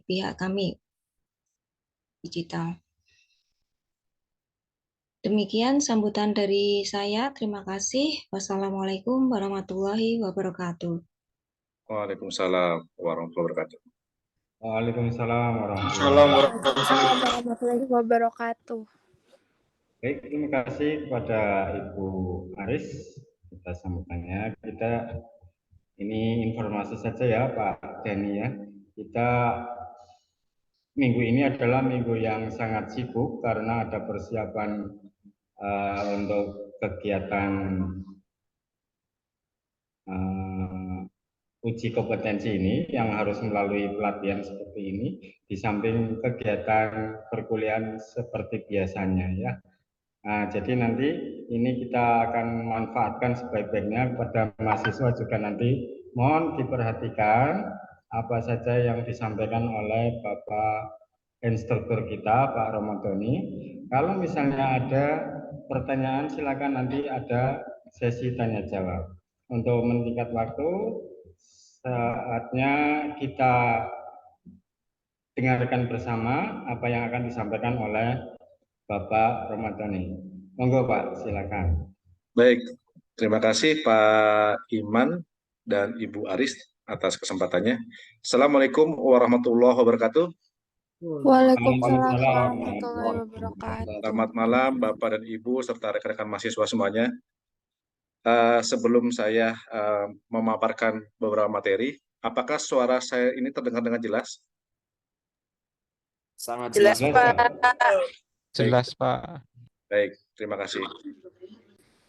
pihak kami digital. Demikian sambutan dari saya. Terima kasih. Wassalamualaikum warahmatullahi wabarakatuh. Waalaikumsalam warahmatullahi wabarakatuh. Waalaikumsalam warahmatullahi Assalamualaikum wabarakatuh. warahmatullahi wabarakatuh. Baik, terima kasih kepada Ibu Aris atas sambutannya. Ini informasi saja ya Pak Dani ya. Kita minggu ini adalah minggu yang sangat sibuk karena ada persiapan untuk kegiatan uji kompetensi ini yang harus melalui pelatihan seperti ini di samping kegiatan perkuliahan seperti biasanya ya. Nah, jadi nanti ini kita akan manfaatkan sebaik-baiknya kepada mahasiswa juga nanti mohon diperhatikan apa saja yang disampaikan oleh Bapak instruktur kita Pak Romadhoni. Kalau misalnya ada pertanyaan silakan nanti ada sesi tanya jawab. Untuk meningkat waktu saatnya kita dengarkan bersama apa yang akan disampaikan oleh Bapak Romadhoni. Monggo Pak, silakan. Baik, terima kasih Pak Iman dan Ibu Aris atas kesempatannya. Assalamualaikum warahmatullahi wabarakatuh. Waalaikumsalam warahmatullahi wabarakatuh. Selamat malam Bapak dan Ibu serta rekan-rekan mahasiswa semuanya. Sebelum saya memaparkan beberapa materi, apakah suara saya ini terdengar dengan jelas? Sangat Jelas, Pak. Jelas, Pak. Baik, terima kasih.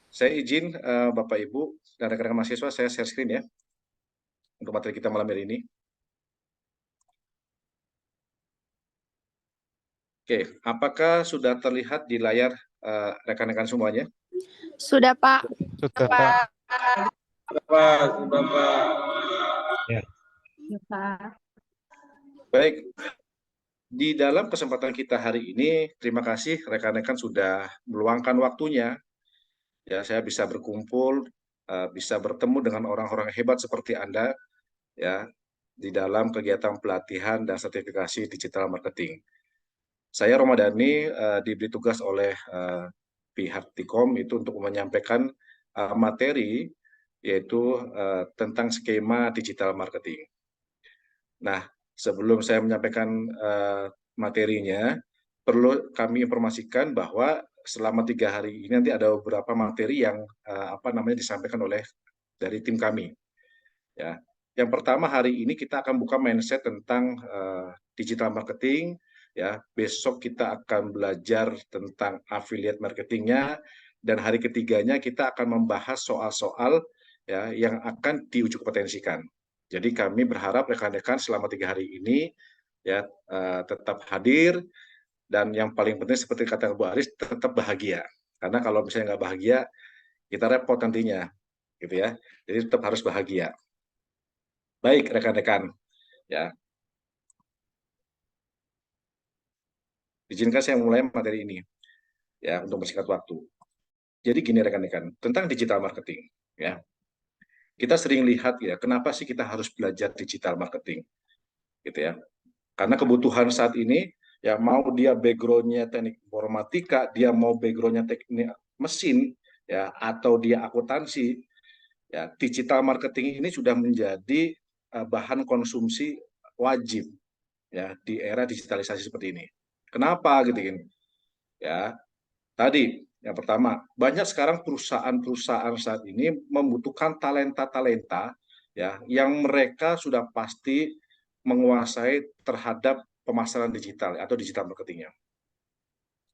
Saya izin Bapak Ibu dan rekan-rekan mahasiswa saya share screen ya untuk materi kita malam hari ini. Oke, apakah sudah terlihat di layar rekan-rekan semuanya? Sudah, Pak. Sudah, Pak. Ya. Baik, di dalam kesempatan kita hari ini, terima kasih rekan-rekan sudah meluangkan waktunya. Ya, saya bisa berkumpul, bisa bertemu dengan orang-orang hebat seperti Anda, ya, di dalam kegiatan pelatihan dan sertifikasi digital marketing. Saya Romadhani diberi tugas oleh pihak Tikom itu untuk menyampaikan materi yaitu tentang skema digital marketing. Nah, sebelum saya menyampaikan materinya, perlu kami informasikan bahwa selama 3 hari ini nanti ada beberapa materi yang disampaikan oleh dari tim kami. Ya, yang pertama hari ini kita akan buka mindset tentang digital marketing. Ya, besok kita akan belajar tentang affiliate marketingnya, dan hari ketiganya kita akan membahas soal-soal ya yang akan diuji kompetensikan. Jadi kami berharap rekan-rekan selama 3 hari ini ya tetap hadir, dan yang paling penting seperti kata Bu Aris tetap bahagia. Karena kalau misalnya nggak bahagia kita repot nantinya, gitu ya. Jadi tetap harus bahagia. Baik rekan-rekan, ya. Izinkan saya mulai materi ini, ya, untuk bersingkat waktu. Jadi gini rekan-rekan, tentang digital marketing, ya. Kita sering lihat ya, kenapa sih kita harus belajar digital marketing, gitu ya. Karena kebutuhan saat ini, ya mau dia background-nya teknik informatika, dia mau background-nya teknik mesin, ya, atau dia akuntansi, ya, digital marketing ini sudah menjadi bahan konsumsi wajib, ya, di era digitalisasi seperti ini. Kenapa gitu kan? Ya, tadi yang pertama, banyak sekarang perusahaan-perusahaan saat ini membutuhkan talenta-talenta ya yang mereka sudah pasti menguasai terhadap pemasaran digital atau digital marketingnya.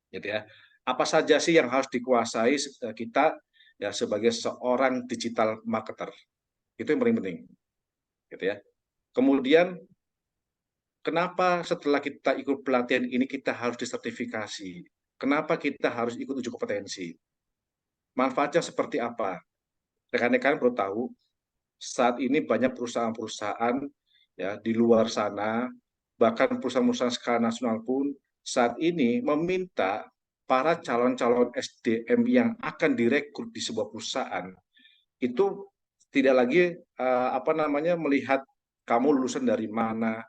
Gitu ya. Apa saja sih yang harus dikuasai kita ya sebagai seorang digital marketer? Itu yang paling penting. Gitu ya. Kemudian kenapa setelah kita ikut pelatihan ini kita harus disertifikasi? Kenapa kita harus ikut uji kompetensi? Manfaatnya seperti apa? Rekan-rekan perlu tahu, saat ini banyak perusahaan-perusahaan ya di luar sana, bahkan perusahaan-perusahaan skala nasional pun saat ini meminta para calon-calon SDM yang akan direkrut di sebuah perusahaan itu tidak lagi melihat kamu lulusan dari mana,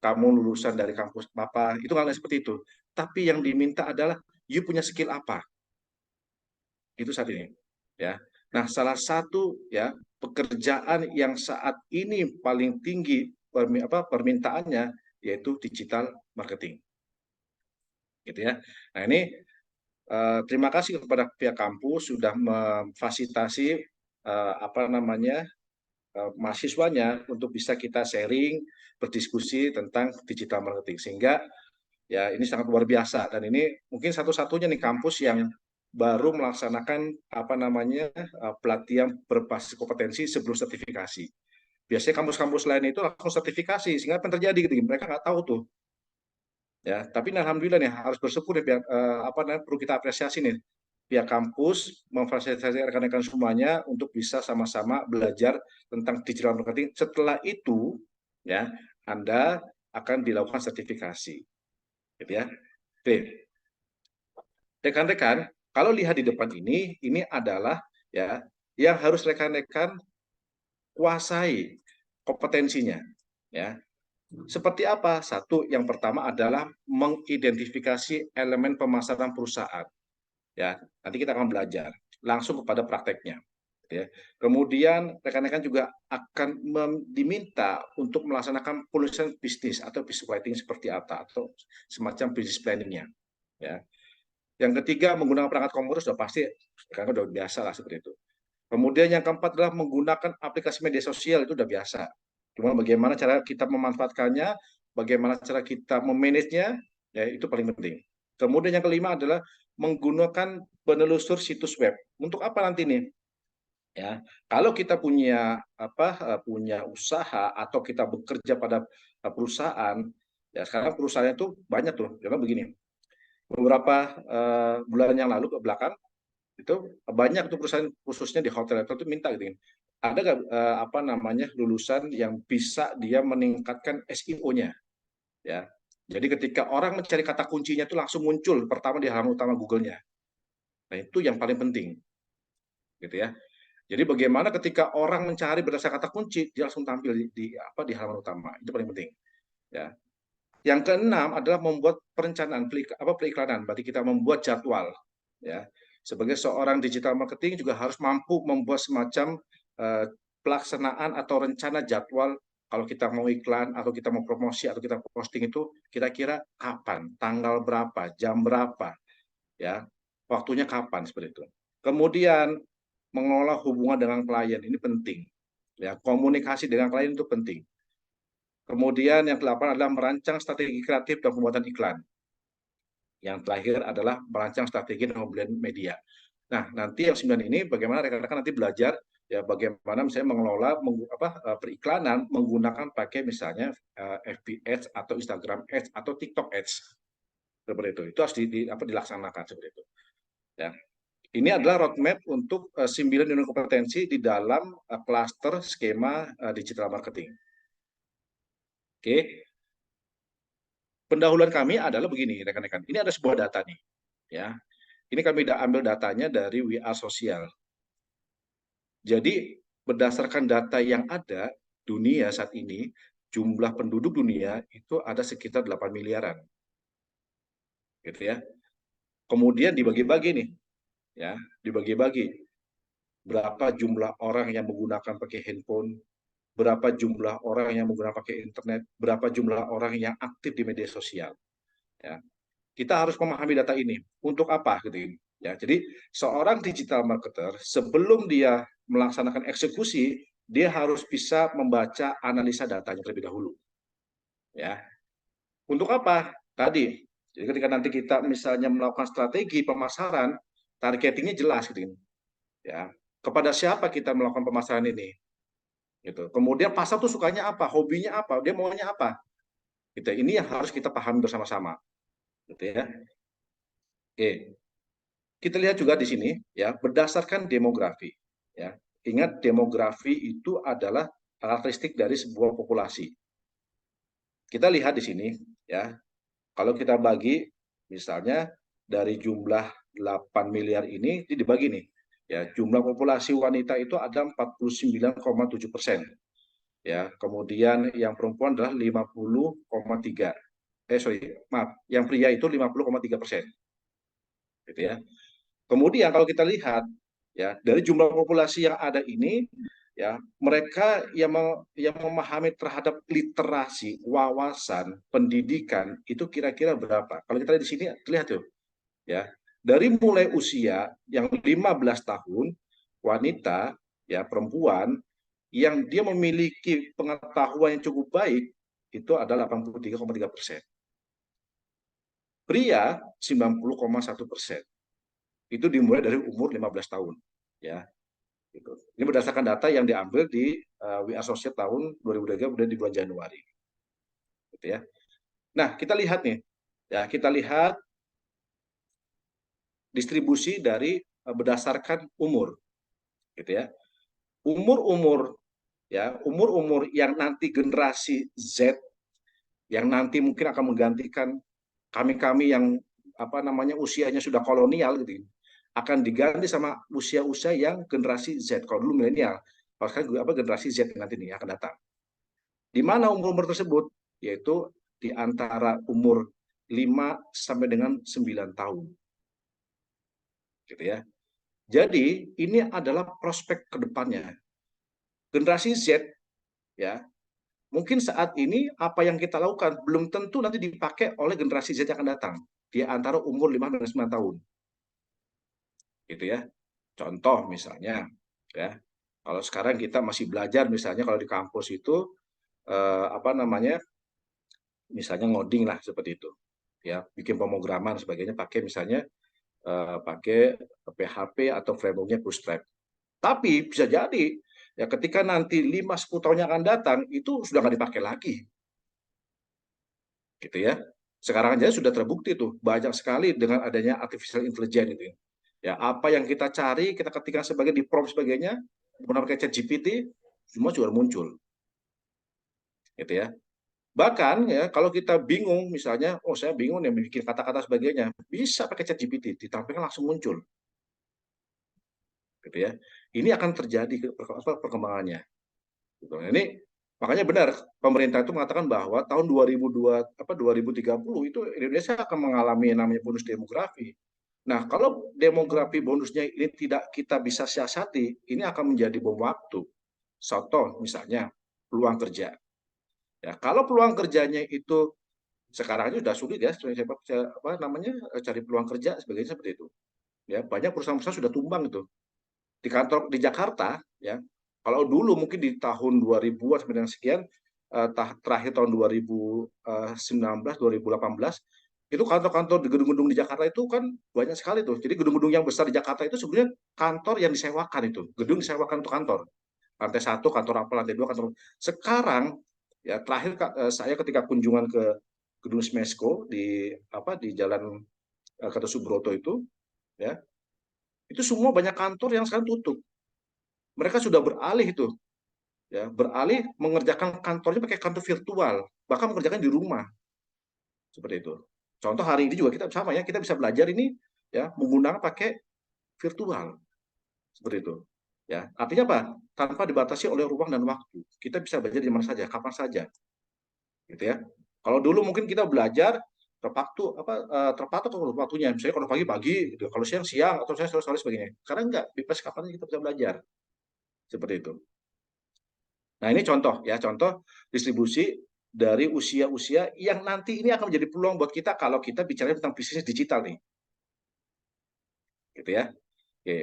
kamu lulusan dari kampus apa, itu hal seperti itu. Tapi yang diminta adalah you punya skill apa. Itu saat ini, ya. Nah, salah satu ya pekerjaan yang saat ini paling tinggi permintaannya yaitu digital marketing. Gitu ya. Nah, ini terima kasih kepada pihak kampus sudah memfasilitasi mahasiswanya untuk bisa kita sharing, berdiskusi tentang digital marketing, sehingga ya ini sangat luar biasa, dan ini mungkin satu-satunya nih kampus yang baru melaksanakan pelatihan berbasis kompetensi sebelum sertifikasi. Biasanya kampus-kampus lain itu langsung sertifikasi, sehingga apa yang terjadi gitu, mereka nggak tahu tuh. Ya, tapi alhamdulillah nih harus bersyukur nih, perlu kita apresiasi nih pihak kampus memfasilitasi rekan-rekan semuanya untuk bisa sama-sama belajar tentang digital marketing. Setelah itu, ya Anda akan dilakukan sertifikasi, gitu ya. Oke, rekan-rekan, kalau lihat di depan ini adalah ya yang harus rekan-rekan kuasai kompetensinya, ya. Seperti apa? Satu, yang pertama adalah mengidentifikasi elemen pemasaran perusahaan. Ya, nanti kita akan belajar langsung kepada prakteknya. Ya. Kemudian rekan-rekan juga akan diminta untuk melaksanakan penulisan bisnis atau business writing seperti apa, atau semacam business planning-nya. Ya. Yang ketiga, menggunakan perangkat komputer sudah pasti, karena sudah biasa lah seperti itu. Kemudian yang keempat adalah menggunakan aplikasi media sosial, itu sudah biasa. Cuma bagaimana cara kita memanfaatkannya, bagaimana cara kita memanagenya, ya itu paling penting. Kemudian yang kelima adalah menggunakan penelusur situs web. Untuk apa nanti nih? Ya, kalau kita punya punya usaha atau kita bekerja pada perusahaan, ya sekarang perusahaan itu banyak tuh. Karena begini, beberapa bulan yang lalu ke belakang itu banyak tuh perusahaan khususnya di hotel itu minta gitu. Ada nggak lulusan yang bisa dia meningkatkan SEO-nya, ya. Jadi ketika orang mencari kata kuncinya itu langsung muncul pertama di halaman utama Google-nya. Nah, itu yang paling penting. Gitu ya. Jadi bagaimana ketika orang mencari berdasarkan kata kunci, dia langsung tampil di halaman utama. Itu paling penting. Ya. Yang keenam adalah membuat perencanaan periklanan. Berarti kita membuat jadwal. Ya. Sebagai seorang digital marketing juga harus mampu membuat semacam pelaksanaan atau rencana jadwal kalau kita mau iklan atau kita mau promosi atau kita posting itu kira-kira kapan, tanggal berapa, jam berapa, ya, waktunya kapan seperti itu. Kemudian mengelola hubungan dengan klien ini penting, ya, komunikasi dengan klien itu penting. Kemudian yang ke-8 adalah merancang strategi kreatif dan pembuatan iklan. Yang terakhir adalah merancang strategi dan pembelian media. Nah, nanti yang 9 ini bagaimana rekan-rekan nanti belajar ya bagaimana misalnya mengelola periklanan menggunakan pakai misalnya FB Ads atau Instagram Ads atau TikTok Ads. Seperti itu. Itu harus dilaksanakan seperti itu. Ya. Ini adalah roadmap untuk 9 unit kompetensi di dalam klaster skema digital marketing. Oke. Pendahuluan kami adalah begini, rekan-rekan. Ini ada sebuah data nih, ya. Ini kami ambil datanya dari WA Sosial. Jadi berdasarkan data yang ada dunia saat ini, jumlah penduduk dunia itu ada sekitar 8 miliaran, gitu ya. Kemudian dibagi-bagi nih, ya, dibagi-bagi. Berapa jumlah orang yang menggunakan pakai handphone, berapa jumlah orang yang menggunakan pakai internet, berapa jumlah orang yang aktif di media sosial. Ya. Kita harus memahami data ini. Untuk apa? Gitu. Ya, jadi seorang digital marketer sebelum dia melaksanakan eksekusi, dia harus bisa membaca analisa datanya terlebih dahulu. Ya. Untuk apa? Tadi. Jadi ketika nanti kita misalnya melakukan strategi pemasaran, targetingnya jelas gitu. Ya. Kepada siapa kita melakukan pemasaran ini? Gitu. Kemudian pasar tuh sukanya apa, hobinya apa, dia maunya apa. Gitu. Ini yang harus kita pahami bersama-sama. Gitu ya. Oke. Kita lihat juga di sini ya, berdasarkan demografi. Ya. Ingat demografi itu adalah karakteristik dari sebuah populasi. Kita lihat di sini ya. Kalau kita bagi misalnya dari jumlah 8 miliar ini dibagi nih. Ya, jumlah populasi wanita itu ada 49,7%. ya. Kemudian yang perempuan adalah 50,3. Yang pria itu 50,3%. Gitu ya. Kemudian kalau kita lihat ya dari jumlah populasi yang ada ini ya mereka yang memahami terhadap literasi, wawasan, pendidikan itu kira-kira berapa? Kalau kita lihat di sini terlihat tuh ya. Dari mulai usia yang 15 tahun wanita ya perempuan yang dia memiliki pengetahuan yang cukup baik itu adalah 83,3%. Pria 90,1%. Itu dimulai dari umur 15 tahun ya. Gitu. Ini berdasarkan data yang diambil di We Associate tahun 2023 kemudian di bulan Januari. Gitu ya. Nah, kita lihat nih. Ya, kita lihat distribusi dari berdasarkan umur. Gitu ya. Umur-umur ya, umur-umur yang nanti generasi Z yang nanti mungkin akan menggantikan kami-kami yang usianya sudah kolonial gitu. Akan diganti sama usia-usia yang generasi Z. Kalau dulu milenial, kalau sekarang generasi Z nanti nih akan datang. Di mana umur-umur tersebut? Yaitu di antara umur 5 sampai dengan 9 tahun. Gitu ya. Jadi, ini adalah prospek ke depannya. Generasi Z ya, mungkin saat ini apa yang kita lakukan belum tentu nanti dipakai oleh generasi Z yang akan datang di antara umur 5 dan 9 tahun. Gitu ya. Contoh misalnya ya. Kalau sekarang kita masih belajar misalnya kalau di kampus itu misalnya ngoding lah seperti itu ya, bikin pemrograman sebagainya pakai misalnya pakai PHP atau frameworknya Bootstrap. Tapi bisa jadi ya ketika nanti 5-10 tahun yang akan datang itu sudah nggak dipakai lagi. Gitu ya. Sekarang aja sudah terbukti tuh banyak sekali dengan adanya artificial intelligence itu. Ya, apa yang kita cari, kita ketikkan sebagai di prompt sebagainya, menggunakan ChatGPT, semua sudah muncul. Gitu ya. Bahkan ya kalau kita bingung misalnya, oh saya bingung nih bikin kata-kata sebagainya, bisa pakai ChatGPT, ditampilkan langsung muncul. Gitu ya. Ini akan terjadi perkembangannya. Gitu. Ini makanya benar pemerintah itu mengatakan bahwa tahun 2030 itu Indonesia akan mengalami namanya bonus demografi. Nah, kalau demografi bonusnya ini tidak kita bisa siasati, ini akan menjadi bom waktu. Contoh misalnya peluang kerja. Ya, kalau peluang kerjanya itu sekarang aja sudah sulit ya, cari peluang kerja sebagainya seperti itu. Ya, banyak perusahaan-perusahaan sudah tumbang itu. Di kantor di Jakarta, ya, kalau dulu mungkin di tahun 2000-an sampai dengan sekian, terakhir tahun 2019, 2018, itu kantor-kantor di gedung-gedung di Jakarta itu kan banyak sekali tuh. Jadi gedung-gedung yang besar di Jakarta itu sebenarnya kantor yang disewakan itu, gedung disewakan untuk kantor. Lantai 1 kantor apa, lantai 2 kantor. Sekarang ya terakhir saya ketika kunjungan ke gedung Smesco di Jalan Gatot Subroto itu ya, itu semua banyak kantor yang sekarang tutup. Mereka sudah beralih itu ya, beralih mengerjakan kantornya pakai kantor virtual, bahkan mengerjakan di rumah. Seperti itu. Contoh hari ini juga kita sama ya, kita bisa belajar ini ya menggunakan pakai virtual. Seperti itu. Ya, artinya apa? Tanpa dibatasi oleh ruang dan waktu. Kita bisa belajar di mana saja, kapan saja. Gitu ya. Kalau dulu mungkin kita belajar terpatok waktunya. Misalnya kalau pagi gitu, kalau siang atau saya sore sebagainya. Sekarang enggak, bebas kapan kita bisa belajar. Seperti itu. Nah, ini contoh ya, contoh distribusi dari usia-usia yang nanti ini akan menjadi peluang buat kita kalau kita bicara tentang bisnis digital nih. Gitu ya. Oke.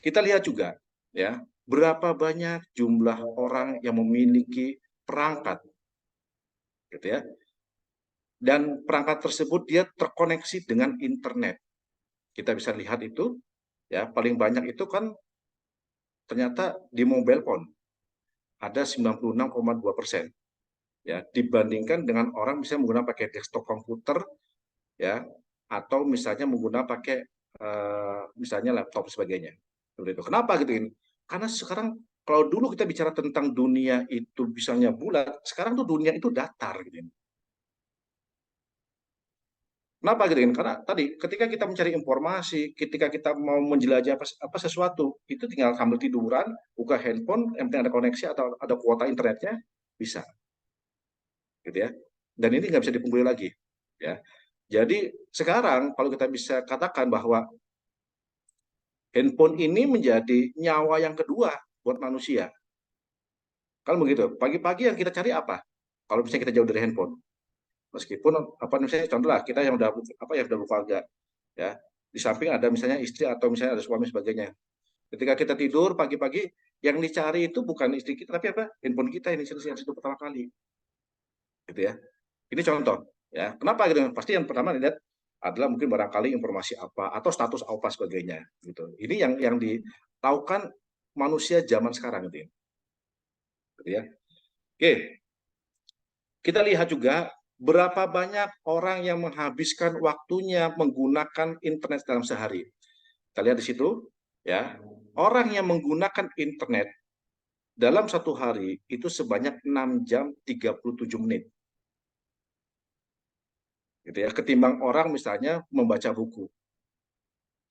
Kita lihat juga ya, berapa banyak jumlah orang yang memiliki perangkat. Gitu ya. Dan perangkat tersebut dia terkoneksi dengan internet. Kita bisa lihat itu ya, paling banyak itu kan ternyata di mobile phone. Ada 96,2%. Ya, dibandingkan dengan orang misalnya menggunakan pakai desktop komputer ya, atau misalnya menggunakan pakai misalnya laptop sebagainya. Seperti itu. Kenapa gitu ini? Karena sekarang kalau dulu kita bicara tentang dunia itu misalnya bulat, sekarang tuh dunia itu datar gitu. Kenapa gitu kan? Karena tadi ketika kita mencari informasi, ketika kita mau menjelajah apa sesuatu, itu tinggal sambil tiduran, buka handphone, yang penting ada koneksi atau ada kuota internetnya, bisa, gitu ya. Dan ini nggak bisa dipungkiri lagi, ya. Jadi sekarang kalau kita bisa katakan bahwa handphone ini menjadi nyawa yang kedua buat manusia. Kan begitu. Pagi-pagi yang kita cari apa? Kalau misalnya kita jauh dari handphone, meskipun apa misalnya contoh lah kita yang udah berkeluarga, ya di samping ada misalnya istri atau misalnya ada suami sebagainya. Ketika kita tidur pagi-pagi, yang dicari itu bukan istri kita tapi apa? Handphone kita ini yang itu pertama kali, gitu ya. Ini contoh, ya. Kenapa gitu? Pasti yang pertama dilihat adalah mungkin barangkali informasi apa atau status apa sebagainya, gitu. Ini yang dilakukan manusia zaman sekarang gitu ya. Oke, kita lihat juga berapa banyak orang yang menghabiskan waktunya menggunakan internet dalam sehari. Kita lihat di situ, ya. Orang yang menggunakan internet dalam satu hari itu sebanyak 6 jam 37 menit. Gitu ya, ketimbang orang misalnya membaca buku.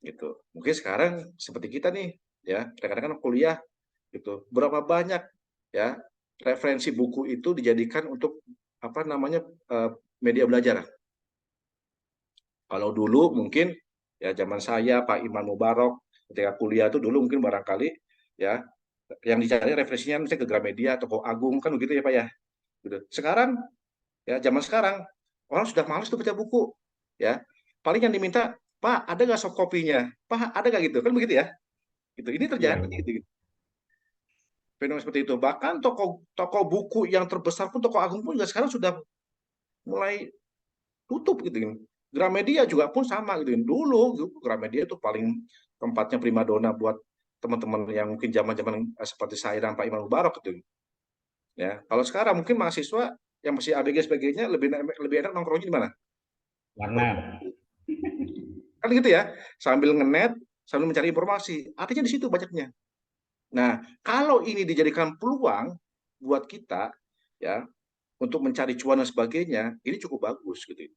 Gitu. Mungkin sekarang seperti kita nih, ya, kadang-kadang kuliah gitu. Berapa banyak ya referensi buku itu dijadikan untuk apa namanya media belajar. Kalau dulu mungkin ya zaman saya Pak Iman Mubarok ketika kuliah itu dulu mungkin barangkali ya yang dicari referensinya misalnya ke Gramedia atau Ko Agung kan begitu ya Pak ya. Gitu. Sekarang ya zaman sekarang orang sudah malas tuh baca buku ya. Paling yang diminta, Pak ada nggak soft copy-nya? Pak ada nggak gitu kan begitu ya? Gitu. Ini terjadi Iya. gitu. Fenomena seperti itu. Bahkan toko buku yang terbesar pun toko Agung pun juga sekarang sudah mulai tutup gitu. Gramedia juga pun sama gitu. Dulu Gramedia itu paling tempatnya primadona buat teman-teman yang mungkin zaman-zaman seperti saya dan Pak Iman Mubarok gitu. Ya, kalau sekarang mungkin mahasiswa yang masih ABG sebagainya lebih enak nongkrongnya di mana? Warnet. Kan gitu ya, sambil ngenet, sambil mencari informasi. Artinya di situ banyaknya. Nah, kalau ini dijadikan peluang buat kita ya untuk mencari cuan dan sebagainya, ini cukup bagus gitu.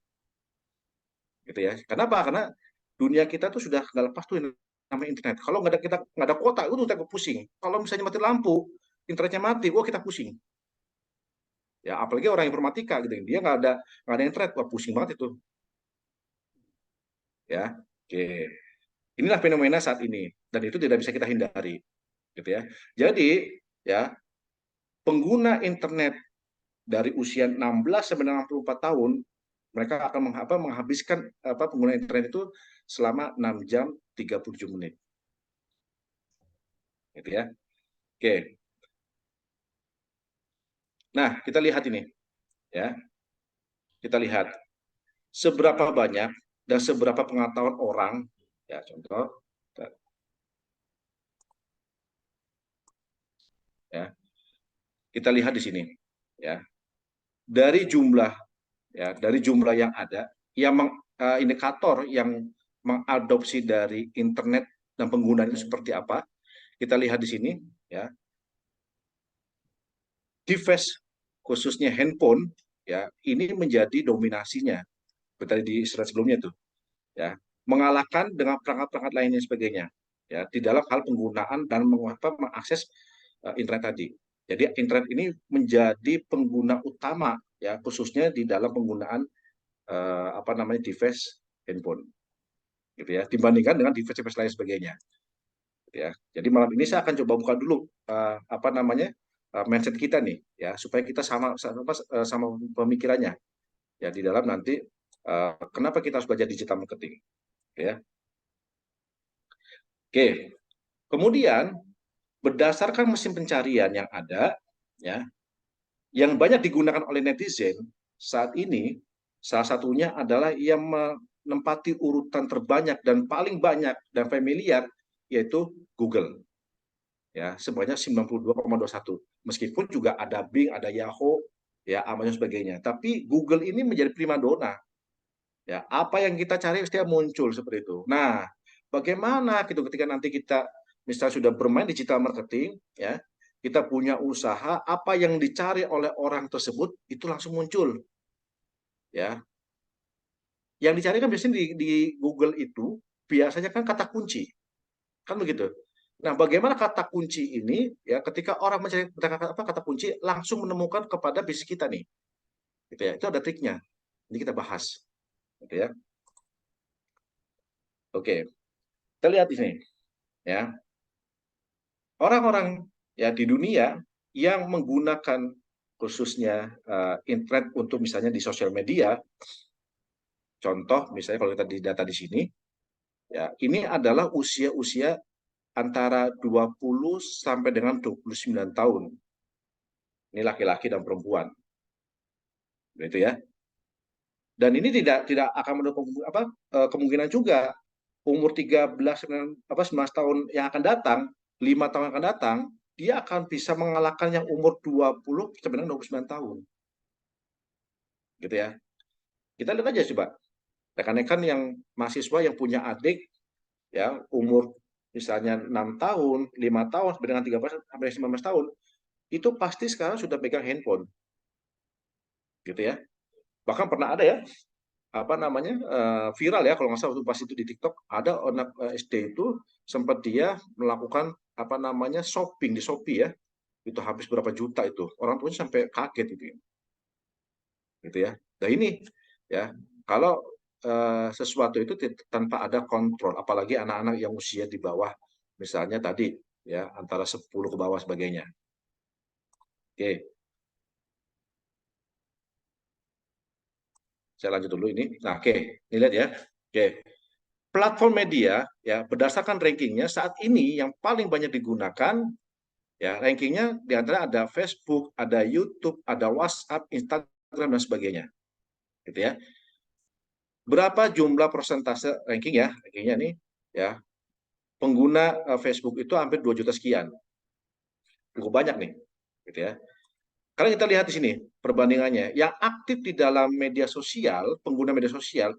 Gitu ya. Kenapa? Karena dunia kita tuh sudah nggak lepas tuh namanya internet. Kalau nggak ada kuota, itu kita pusing. Kalau misalnya mati lampu, internetnya mati, wah kita pusing. Ya, apalagi orang informatika gitu, dia nggak ada internet, wah pusing banget itu. Ya, oke. Inilah fenomena saat ini dan itu tidak bisa kita hindari, gitu ya. Jadi ya pengguna internet dari usia 16 sampai 64 tahun mereka akan menghabiskan pengguna internet itu selama 6 jam 37 menit. Gitu ya. Oke. Nah, kita lihat ini ya. Kita lihat seberapa banyak dan seberapa pengetahuan orang ya contoh ya. Kita lihat di sini ya. Dari jumlah yang ada yang indikator yang mengadopsi dari internet dan penggunaan itu seperti apa. Kita lihat di sini ya. Device khususnya handphone ya ini menjadi dominasinya seperti di slide sebelumnya tuh ya mengalahkan dengan perangkat-perangkat lainnya sebagainya ya di dalam hal penggunaan dan mengakses internet tadi. Jadi internet ini menjadi pengguna utama ya khususnya di dalam penggunaan device handphone gitu ya dibandingkan dengan device-device lain sebagainya. Ya. Jadi malam ini saya akan coba buka dulu mindset kita nih ya supaya kita sama pemikirannya ya di dalam nanti kenapa kita harus belajar digital marketing ya. Oke. Kemudian berdasarkan mesin pencarian yang ada ya yang banyak digunakan oleh netizen saat ini salah satunya adalah yang menempati urutan terbanyak dan paling banyak dan familiar yaitu Google. Ya, sebanyak 92,21. Meskipun juga ada Bing, ada Yahoo, ya Amazon sebagainya. Tapi Google ini menjadi primadona. Ya, apa yang kita cari setiap muncul seperti itu. Nah, bagaimana gitu ketika nanti kita misalnya sudah bermain digital marketing, ya, kita punya usaha, apa yang dicari oleh orang tersebut itu langsung muncul. Ya. yang dicari kan biasanya di Google itu biasanya kan kata kunci, kan begitu. Nah, bagaimana kata kunci ini ya ketika orang mencari kata kunci langsung menemukan kepada bisnis kita nih, gitu ya. Itu ada triknya. Ini kita bahas, gitu ya. Oke, kita lihat di sini, ya. Orang-orang ya di dunia yang menggunakan khususnya internet untuk misalnya di sosial media, contoh misalnya kalau kita di data di sini, ya ini adalah usia-usia antara 20 sampai dengan 29 tahun. Ini laki-laki dan perempuan. Gitu ya. Dan ini tidak akan mendukung kemungkinan juga umur 13 19 tahun yang akan datang, 5 tahun yang akan datang, dia akan bisa mengalahkan yang umur 20 sampai dengan 29 tahun. Gitu ya. Kita lihat aja coba. Rekan-rekan yang mahasiswa yang punya adik ya umur misalnya 6 tahun, 5 tahun sampai dengan 13 sampai 19 tahun, itu pasti sekarang sudah pegang handphone. Gitu ya. Bahkan pernah ada ya viral ya kalau nggak salah pas itu di TikTok, ada anak SD itu sempat dia melakukan shopping di Shopee ya, itu habis berapa juta itu, orang tuanya sampai kaget gitu ya. Nah ini ya kalau sesuatu itu tanpa ada kontrol, apalagi anak-anak yang usia di bawah misalnya tadi ya antara 10 ke bawah sebagainya. Oke. Saya lanjut dulu ini. Nah, oke, ini lihat ya. Oke. Platform media ya berdasarkan rankingnya saat ini yang paling banyak digunakan ya rankingnya di antara ada Facebook, ada YouTube, ada WhatsApp, Instagram dan sebagainya. Gitu ya. Berapa jumlah persentase ranking ya? Rankingnya nih ya. Pengguna Facebook itu hampir 2 juta sekian. Cukup banyak nih. Gitu ya. Karena kita lihat di sini perbandingannya, yang aktif di dalam media sosial, pengguna media sosial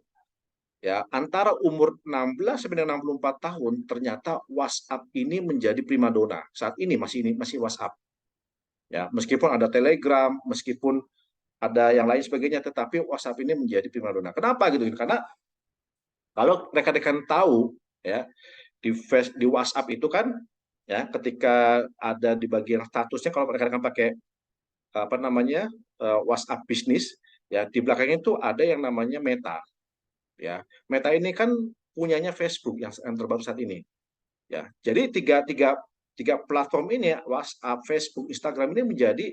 ya antara umur 16 sampai dengan 64 tahun ternyata WhatsApp ini menjadi primadona. Saat ini masih WhatsApp. Ya, meskipun ada Telegram, meskipun ada yang lain sebagainya, tetapi WhatsApp ini menjadi primadona. Kenapa gitu? Karena kalau rekan-rekan tahu ya di WhatsApp itu kan ya ketika ada di bagian statusnya kalau rekan-rekan pakai WhatsApp bisnis ya di belakangnya itu ada yang namanya Meta. Ya, Meta ini kan punyanya Facebook yang terbaru saat ini. Ya, jadi tiga platform ini WhatsApp, Facebook, Instagram ini menjadi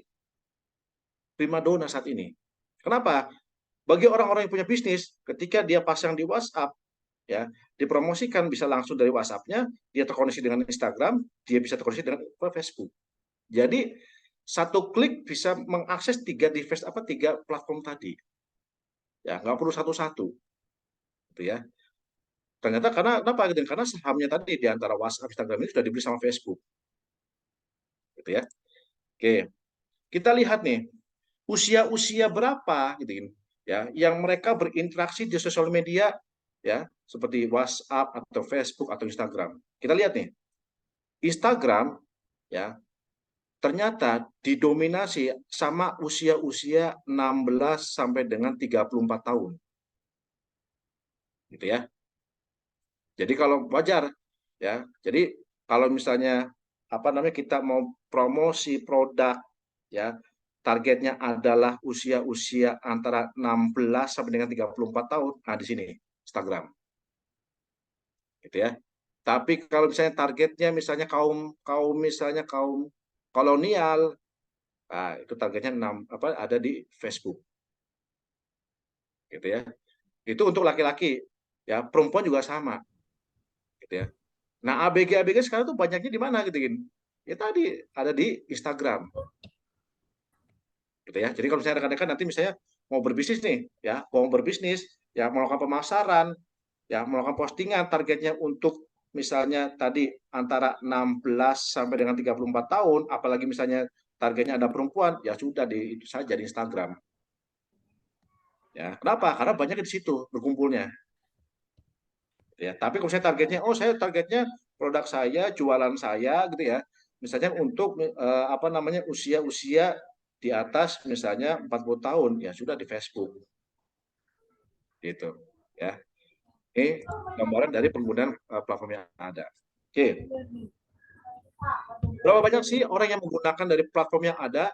primadona saat ini. Kenapa? Bagi orang-orang yang punya bisnis, ketika dia pasang di WhatsApp, ya dipromosikan bisa langsung dari WhatsApp-nya, dia terkoneksi dengan Instagram, dia bisa terkoneksi dengan Facebook. Jadi satu klik bisa mengakses tiga platform tadi. Ya, nggak perlu satu-satu. Gitu ya. Ternyata karena sahamnya tadi di antara WhatsApp, Instagram ini sudah dibeli sama Facebook. Gitu ya. Oke. Kita lihat nih, usia-usia berapa gitu ya yang mereka berinteraksi di sosial media ya, seperti WhatsApp atau Facebook atau Instagram. Kita lihat nih. Instagram ya ternyata didominasi sama usia-usia 16 sampai dengan 34 tahun. Gitu ya. Jadi kalau wajar ya. Jadi kalau misalnya kita mau promosi produk ya, targetnya adalah usia-usia antara 16 sampai dengan 34 tahun. Nah, di sini Instagram. Gitu ya. Tapi kalau misalnya targetnya misalnya kaum kolonial, nah, itu targetnya ada di Facebook. Gitu ya. Itu untuk laki-laki ya, perempuan juga sama. Gitu ya. Nah, ABG sekarang tuh banyaknya di mana gitu kan? Ya tadi ada di Instagram. Gitu ya. Jadi kalau misalnya rekan-rekan nanti misalnya mau berbisnis nih, ya, ya melakukan pemasaran, ya melakukan postingan targetnya untuk misalnya tadi antara 16 sampai dengan 34 tahun, apalagi misalnya targetnya ada perempuan, ya sudah itu saja di Instagram. Ya, kenapa? Karena banyak di situ berkumpulnya. Ya, tapi kalau saya targetnya produk saya, jualan saya gitu ya. Misalnya untuk usia-usia di atas misalnya 40 tahun, ya sudah di Facebook. Gitu. Ya, ini gambaran dari penggunaan platform yang ada. Oke, berapa banyak sih orang yang menggunakan dari platform yang ada?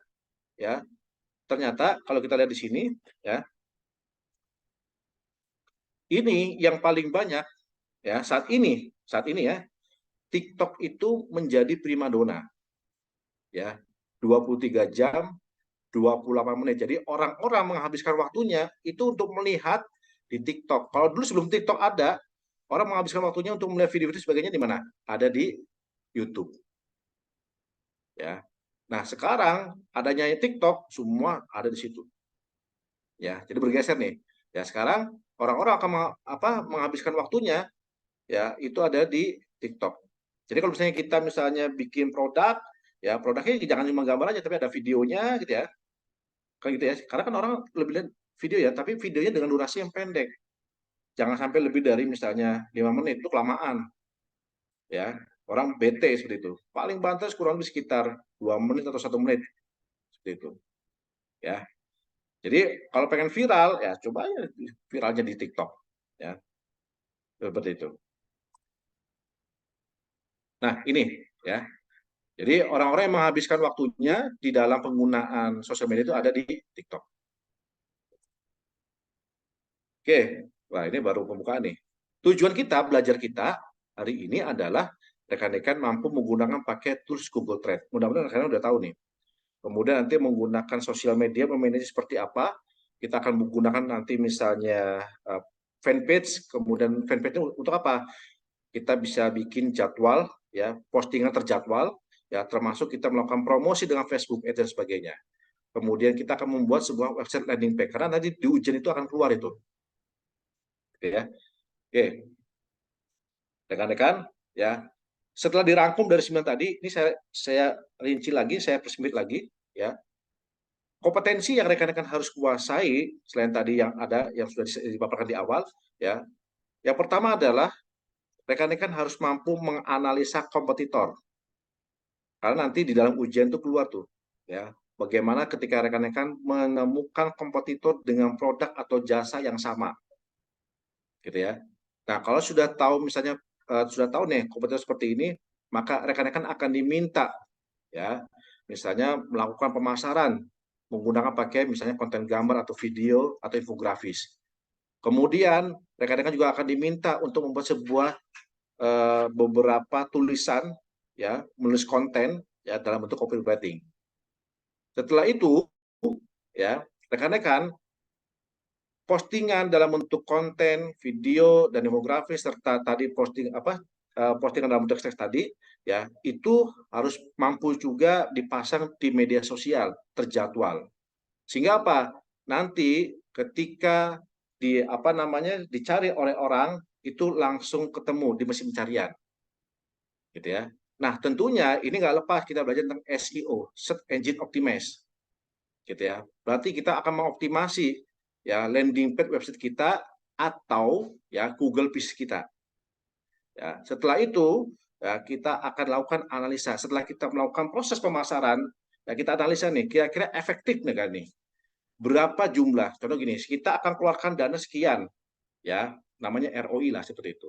Ya, ternyata kalau kita lihat di sini, ya, ini yang paling banyak ya saat ini ya, TikTok itu menjadi primadona, ya, 23 jam 28 menit. Jadi orang-orang menghabiskan waktunya itu untuk melihat di TikTok. Kalau dulu sebelum TikTok ada, orang menghabiskan waktunya untuk melihat video-video sebagainya di mana? Ada di YouTube. Ya. Nah, sekarang adanya TikTok, semua ada di situ. Ya, jadi bergeser nih. Ya, sekarang orang-orang akan menghabiskan waktunya ya itu ada di TikTok. Jadi kalau misalnya kita bikin produk, ya produknya jangan cuma gambar aja, tapi ada videonya gitu ya. Kan gitu ya. Karena kan orang lebih lihat video ya, tapi videonya dengan durasi yang pendek. Jangan sampai lebih dari misalnya 5 menit, itu kelamaan. Ya, orang bete seperti itu. Paling banter kurang lebih sekitar 2 menit atau 1 menit. Seperti itu. Ya. Jadi kalau pengen viral, ya coba aja viralnya di TikTok. Ya. Seperti itu. Nah, ini ya. Jadi orang-orang yang menghabiskan waktunya di dalam penggunaan sosial media itu ada di TikTok. Oke, wah ini baru pembukaan nih. Tujuan kita, belajar kita hari ini adalah rekan-rekan mampu menggunakan pakai tools Google Trends. Mudah-mudahan rekan-rekan udah tahu nih. Kemudian nanti menggunakan sosial media, memanage seperti apa. Kita akan menggunakan nanti misalnya fanpage, kemudian fanpage untuk apa? Kita bisa bikin jadwal, ya postingan terjadwal, ya termasuk kita melakukan promosi dengan Facebook Ads dan sebagainya. Kemudian kita akan membuat sebuah website landing page karena nanti di ujian itu akan keluar itu. Oke ya. Oke. Rekan-rekan, ya. Setelah dirangkum dari 9 tadi, ini saya rinci lagi, saya persempit lagi, ya. Kompetensi yang rekan-rekan harus kuasai selain tadi yang ada yang sudah dipaparkan di awal, ya. Yang pertama adalah rekan-rekan harus mampu menganalisa kompetitor. Karena nanti di dalam ujian itu keluar tuh, ya. Bagaimana ketika rekan-rekan menemukan kompetitor dengan produk atau jasa yang sama. Gitu ya. Nah, kalau sudah tahu misalnya sudah tahu nih kompetitor seperti ini, maka rekan-rekan akan diminta ya, misalnya melakukan pemasaran menggunakan pakai misalnya konten gambar atau video atau infografis. Kemudian rekan-rekan juga akan diminta untuk membuat sebuah beberapa tulisan ya, menulis konten ya dalam bentuk copywriting. Setelah itu ya, rekan-rekan postingan dalam bentuk konten, video dan infografis serta tadi postingan dalam bentuk teks tadi ya, itu harus mampu juga dipasang di media sosial terjadwal. Sehingga apa? Nanti ketika dicari oleh orang itu langsung ketemu di mesin pencarian. Gitu ya. Nah, tentunya ini nggak lepas kita belajar tentang SEO, Search Engine Optimize. Gitu ya. Berarti kita akan mengoptimasi ya landing page website kita atau ya Google Page kita. Ya, setelah itu ya, kita akan lakukan analisa. Setelah kita melakukan proses pemasaran, ya kita analisa nih kira-kira efektif nih kan nih. Berapa jumlah? Contoh gini, kita akan keluarkan dana sekian, ya namanya ROI lah seperti itu.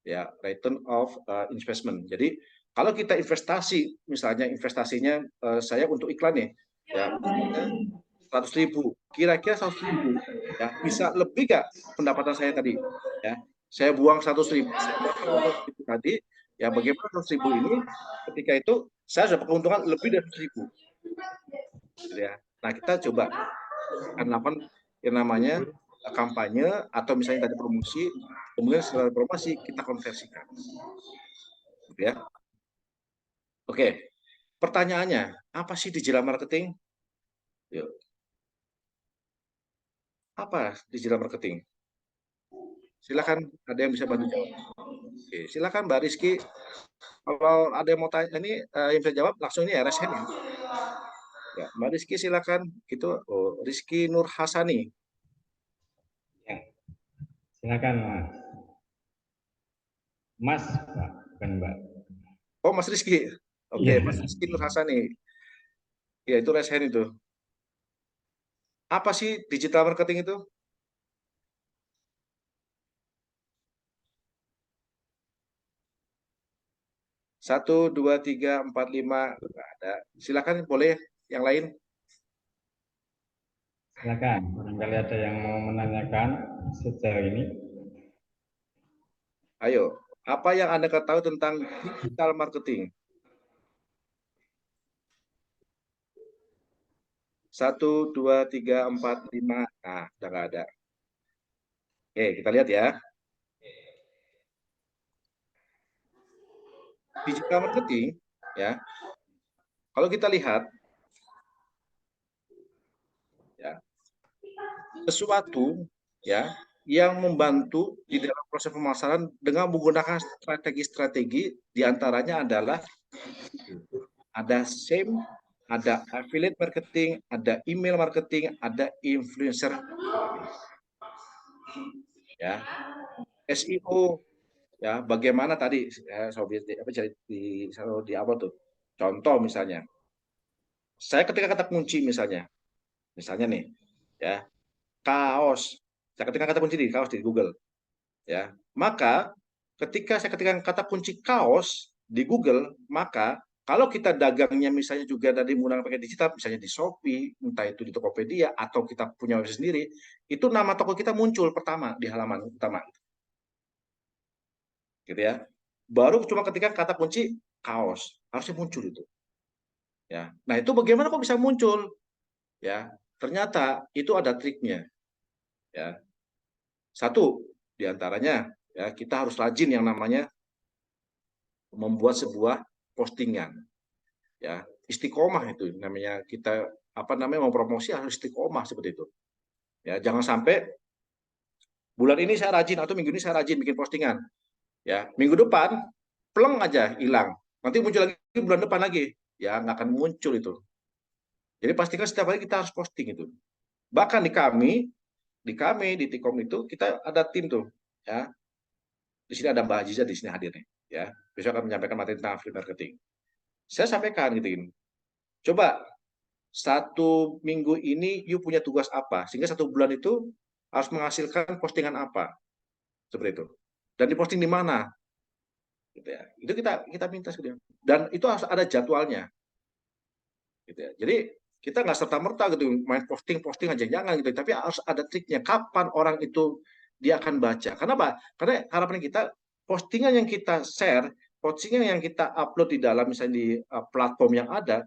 Ya, return of investment. Jadi kalau kita investasi, misalnya investasinya saya untuk iklan nih, ya 100.000, kira-kira 100.000, ya bisa lebih nggak pendapatan saya tadi? Ya, saya buang 100.000, tadi, ya bagaimana 100.000 ini? Ketika itu saya dapat keuntungan lebih dari 100.000. Ya, nah kita coba akan lakukan yang namanya kampanye atau misalnya tadi promosi, kemudian setelah promosi kita konversikan. Ya. Oke. Pertanyaannya, apa sih digital marketing? Yuk. Apa digital marketing? Silakan, ada yang bisa bantu jawab. Oke, silakan Mbak Rizky. Kalau ada yang mau tanya ini yang bisa jawab langsung ini RSN ya. Ya, Mbak Rizky silakan. Itu Rizky Nur Hasani. Ya. Silakan Mas. Mas, Pak, bukan Mbak. Oh, Mas Rizky. Oke, Mas Rizky Nur Hasani. Ya, itu RSN itu. Apa sih digital marketing itu? 1, 2, 3, 4, 5. Nggak ada. Silakan, boleh yang lain. Silakan, barangkali ada yang mau menanyakan sejauh ini. Ayo, apa yang Anda ketahui tentang digital marketing? 1, 2, 3, 4, 5. Nah, udah nggak ada. Oke, kita lihat ya. Digital marketing, ya. Kalau kita lihat, ya, sesuatu, ya, yang membantu di dalam proses pemasaran dengan menggunakan strategi-strategi, diantaranya adalah ada SEM, ada affiliate marketing, ada email marketing, ada influencer, ya, SEO, ya, bagaimana tadi di apa tuh? Contoh misalnya, saya ketika kata kunci misalnya nih, ya, kaos, saya ketikkan kata kunci di kaos di Google, ya, maka ketika saya ketikkan kata kunci kaos di Google, maka kalau kita dagangnya misalnya juga dari menggunakan pakai digital, misalnya di Shopee, entah itu di Tokopedia atau kita punya website sendiri, itu nama toko kita muncul pertama di halaman utama, gitu ya. Baru cuma ketika kata kunci kaos harusnya muncul itu, ya. Nah itu bagaimana kok bisa muncul, ya? Ternyata itu ada triknya, ya. Satu diantaranya, ya, kita harus rajin yang namanya membuat sebuah postingan, ya, istiqomah itu namanya. Kita mau promosi harus istiqomah seperti itu, ya. Jangan sampai bulan ini saya rajin atau minggu ini saya rajin bikin postingan, ya, minggu depan pleng aja hilang, nanti muncul lagi bulan depan lagi, ya nggak akan muncul itu. Jadi pastikan setiap hari kita harus posting itu. Bahkan di Tikom itu kita ada tim tuh, ya. Di sini ada Mbak Aziza di sini hadir nih, ya. Besok akan menyampaikan materi tentang affiliate marketing. Saya sampaikan gitu. Coba 1 minggu ini you punya tugas apa, sehingga 1 bulan itu harus menghasilkan postingan apa, seperti itu. Dan diposting di mana, gitu ya. Itu kita minta sebenarnya. Dan itu harus ada jadwalnya, gitu ya. Jadi kita nggak serta merta gitu main posting aja, jangan gitu. Tapi harus ada triknya. Kapan orang itu dia akan baca? Kenapa? Karena harapan kita postingan yang kita share, postingan yang kita upload di dalam misalnya di platform yang ada,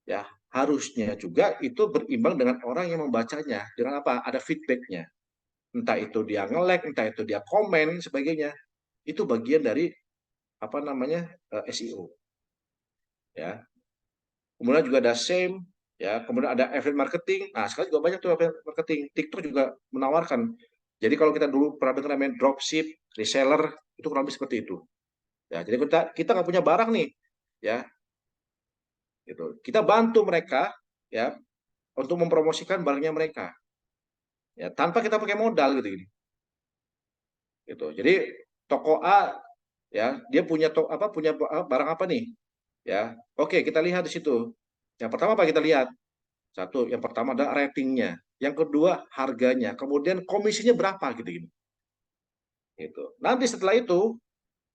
ya harusnya juga itu berimbang dengan orang yang membacanya. Dengan apa? Ada feedbacknya. Entah itu dia nge-like, entah itu dia komen, sebagainya. Itu bagian dari SEO. Ya. Kemudian juga ada SEM, ya. Kemudian ada affiliate marketing. Nah, sekarang juga banyak tuh affiliate marketing. TikTok juga menawarkan. Jadi kalau kita dulu pernah dengar namanya dropship, reseller, itu kurang lebih seperti itu. Ya, jadi kita nggak punya barang nih, ya. Gitu. Kita bantu mereka, ya, untuk mempromosikan barangnya mereka, ya, tanpa kita pakai modal gitu. Jadi toko A, ya, dia punya barang apa nih, ya. Oke, kita lihat di situ. Yang pertama apa kita lihat? Yang pertama ada ratingnya, yang kedua harganya, kemudian komisinya berapa gitu. Nanti setelah itu,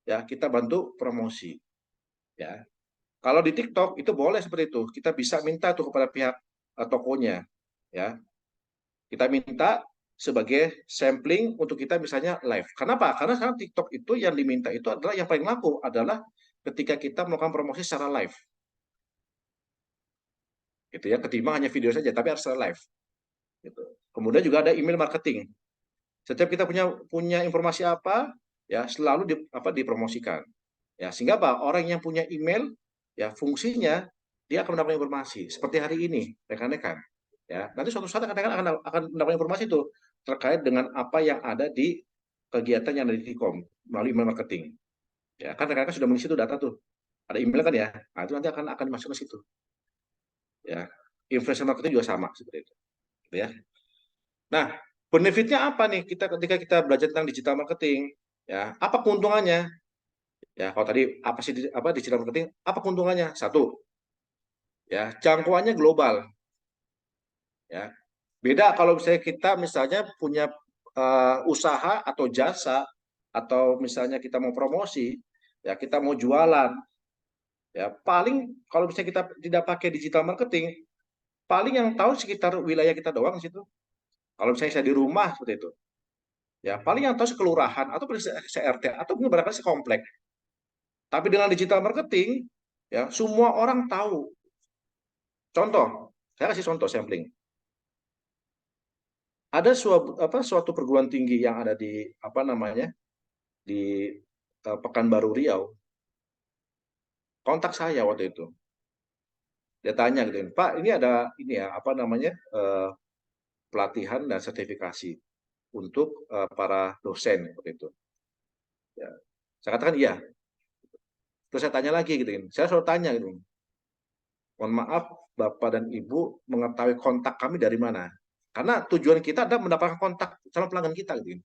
ya, kita bantu promosi, ya. Kalau di TikTok itu boleh seperti itu. Kita bisa minta tuh kepada pihak tokonya, ya. Kita minta sebagai sampling untuk kita misalnya live. Kenapa? Karena sekarang TikTok itu yang diminta itu adalah yang paling laku adalah ketika kita melakukan promosi secara live. Gitu ya, ketimbang hanya video saja, tapi harus secara live. Gitu. Kemudian juga ada email marketing. Setiap kita punya informasi apa, ya selalu dipromosikan. Ya, sehingga apa? Orang yang punya email, ya fungsinya dia akan mendapatkan informasi. Seperti hari ini, rekan-rekan. Ya, nanti suatu saat rekan-rekan akan mendapatkan informasi itu terkait dengan apa yang ada di kegiatan yang ada di Tikom melalui email marketing. Ya, kan rekan-rekan sudah mengisi itu data tuh. Ada email kan ya. Nah, itu nanti akan masuk ke situ. Ya, influencer marketing juga sama seperti itu. Ya. Nah, benefitnya apa nih ketika kita belajar tentang digital marketing? Ya, apa keuntungannya? Ya, kalau tadi apa sih digital marketing? Apa keuntungannya? Satu, ya, jangkauannya global. Ya. Beda kalau kita misalnya punya usaha atau jasa, atau misalnya kita mau promosi, ya kita mau jualan, Ya, paling kalau misalnya kita tidak pakai digital marketing, paling yang tahu sekitar wilayah kita doang di situ. Kalau misalnya saya di rumah seperti itu, ya paling yang tahu sekelurahan atau se-RT atau mungkin barangkali sekomplek. Tapi dengan digital marketing, ya semua orang tahu. Contoh, saya kasih contoh sampling. Ada suatu perguruan tinggi yang ada di di Pekanbaru Riau. Kontak saya waktu itu. Dia tanya gitu, Pak, ini ada pelatihan dan sertifikasi untuk para dosen seperti itu. Ya. Saya katakan iya. Terus saya tanya lagi gitu, saya selalu tanya gitu, mohon maaf Bapak dan Ibu mengetahui kontak kami dari mana? Karena tujuan kita adalah mendapatkan kontak calon pelanggan kita gitu.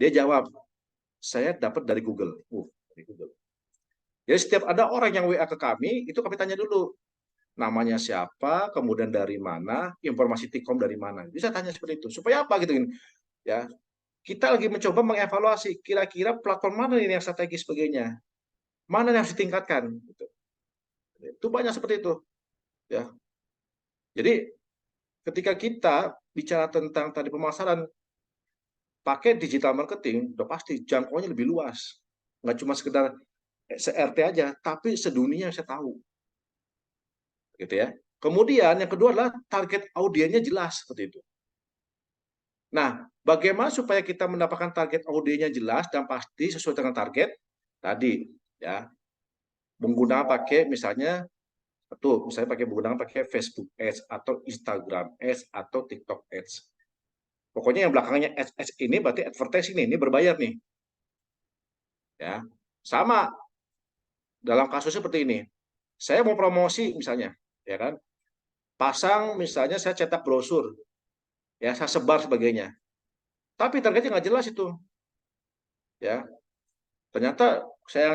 Dia jawab, saya dapat dari Google. Dari Google. Jadi setiap ada orang yang WA ke kami, itu kami tanya dulu namanya siapa, kemudian dari mana, informasi Tikom dari mana. Bisa tanya seperti itu. Supaya apa gitu ya. Kita lagi mencoba mengevaluasi kira-kira platform mana ini yang strategis sebagainya. Mana yang harus ditingkatkan gitu. Itu banyak seperti itu. Ya. Jadi ketika kita bicara tentang tadi pemasaran pakai digital marketing, udah pasti jangkauannya lebih luas. Nggak cuma sekedar se-RT aja, tapi sedunia saya tahu. Gitu ya. Kemudian yang kedua adalah target audiennya jelas seperti itu. Nah, bagaimana supaya kita mendapatkan target audiennya jelas dan pasti sesuai dengan target tadi ya. Menggunakan pakai misalnya menggunakan pakai Facebook Ads atau Instagram Ads atau TikTok Ads. Pokoknya yang belakangnya ads ini berarti advertising ini berbayar nih. Ya. Sama dalam kasus seperti ini. Saya mau promosi misalnya, ya kan? Pasang misalnya saya cetak brosur, ya saya sebar sebagainya. Tapi targetnya nggak jelas itu. Ya. Ternyata saya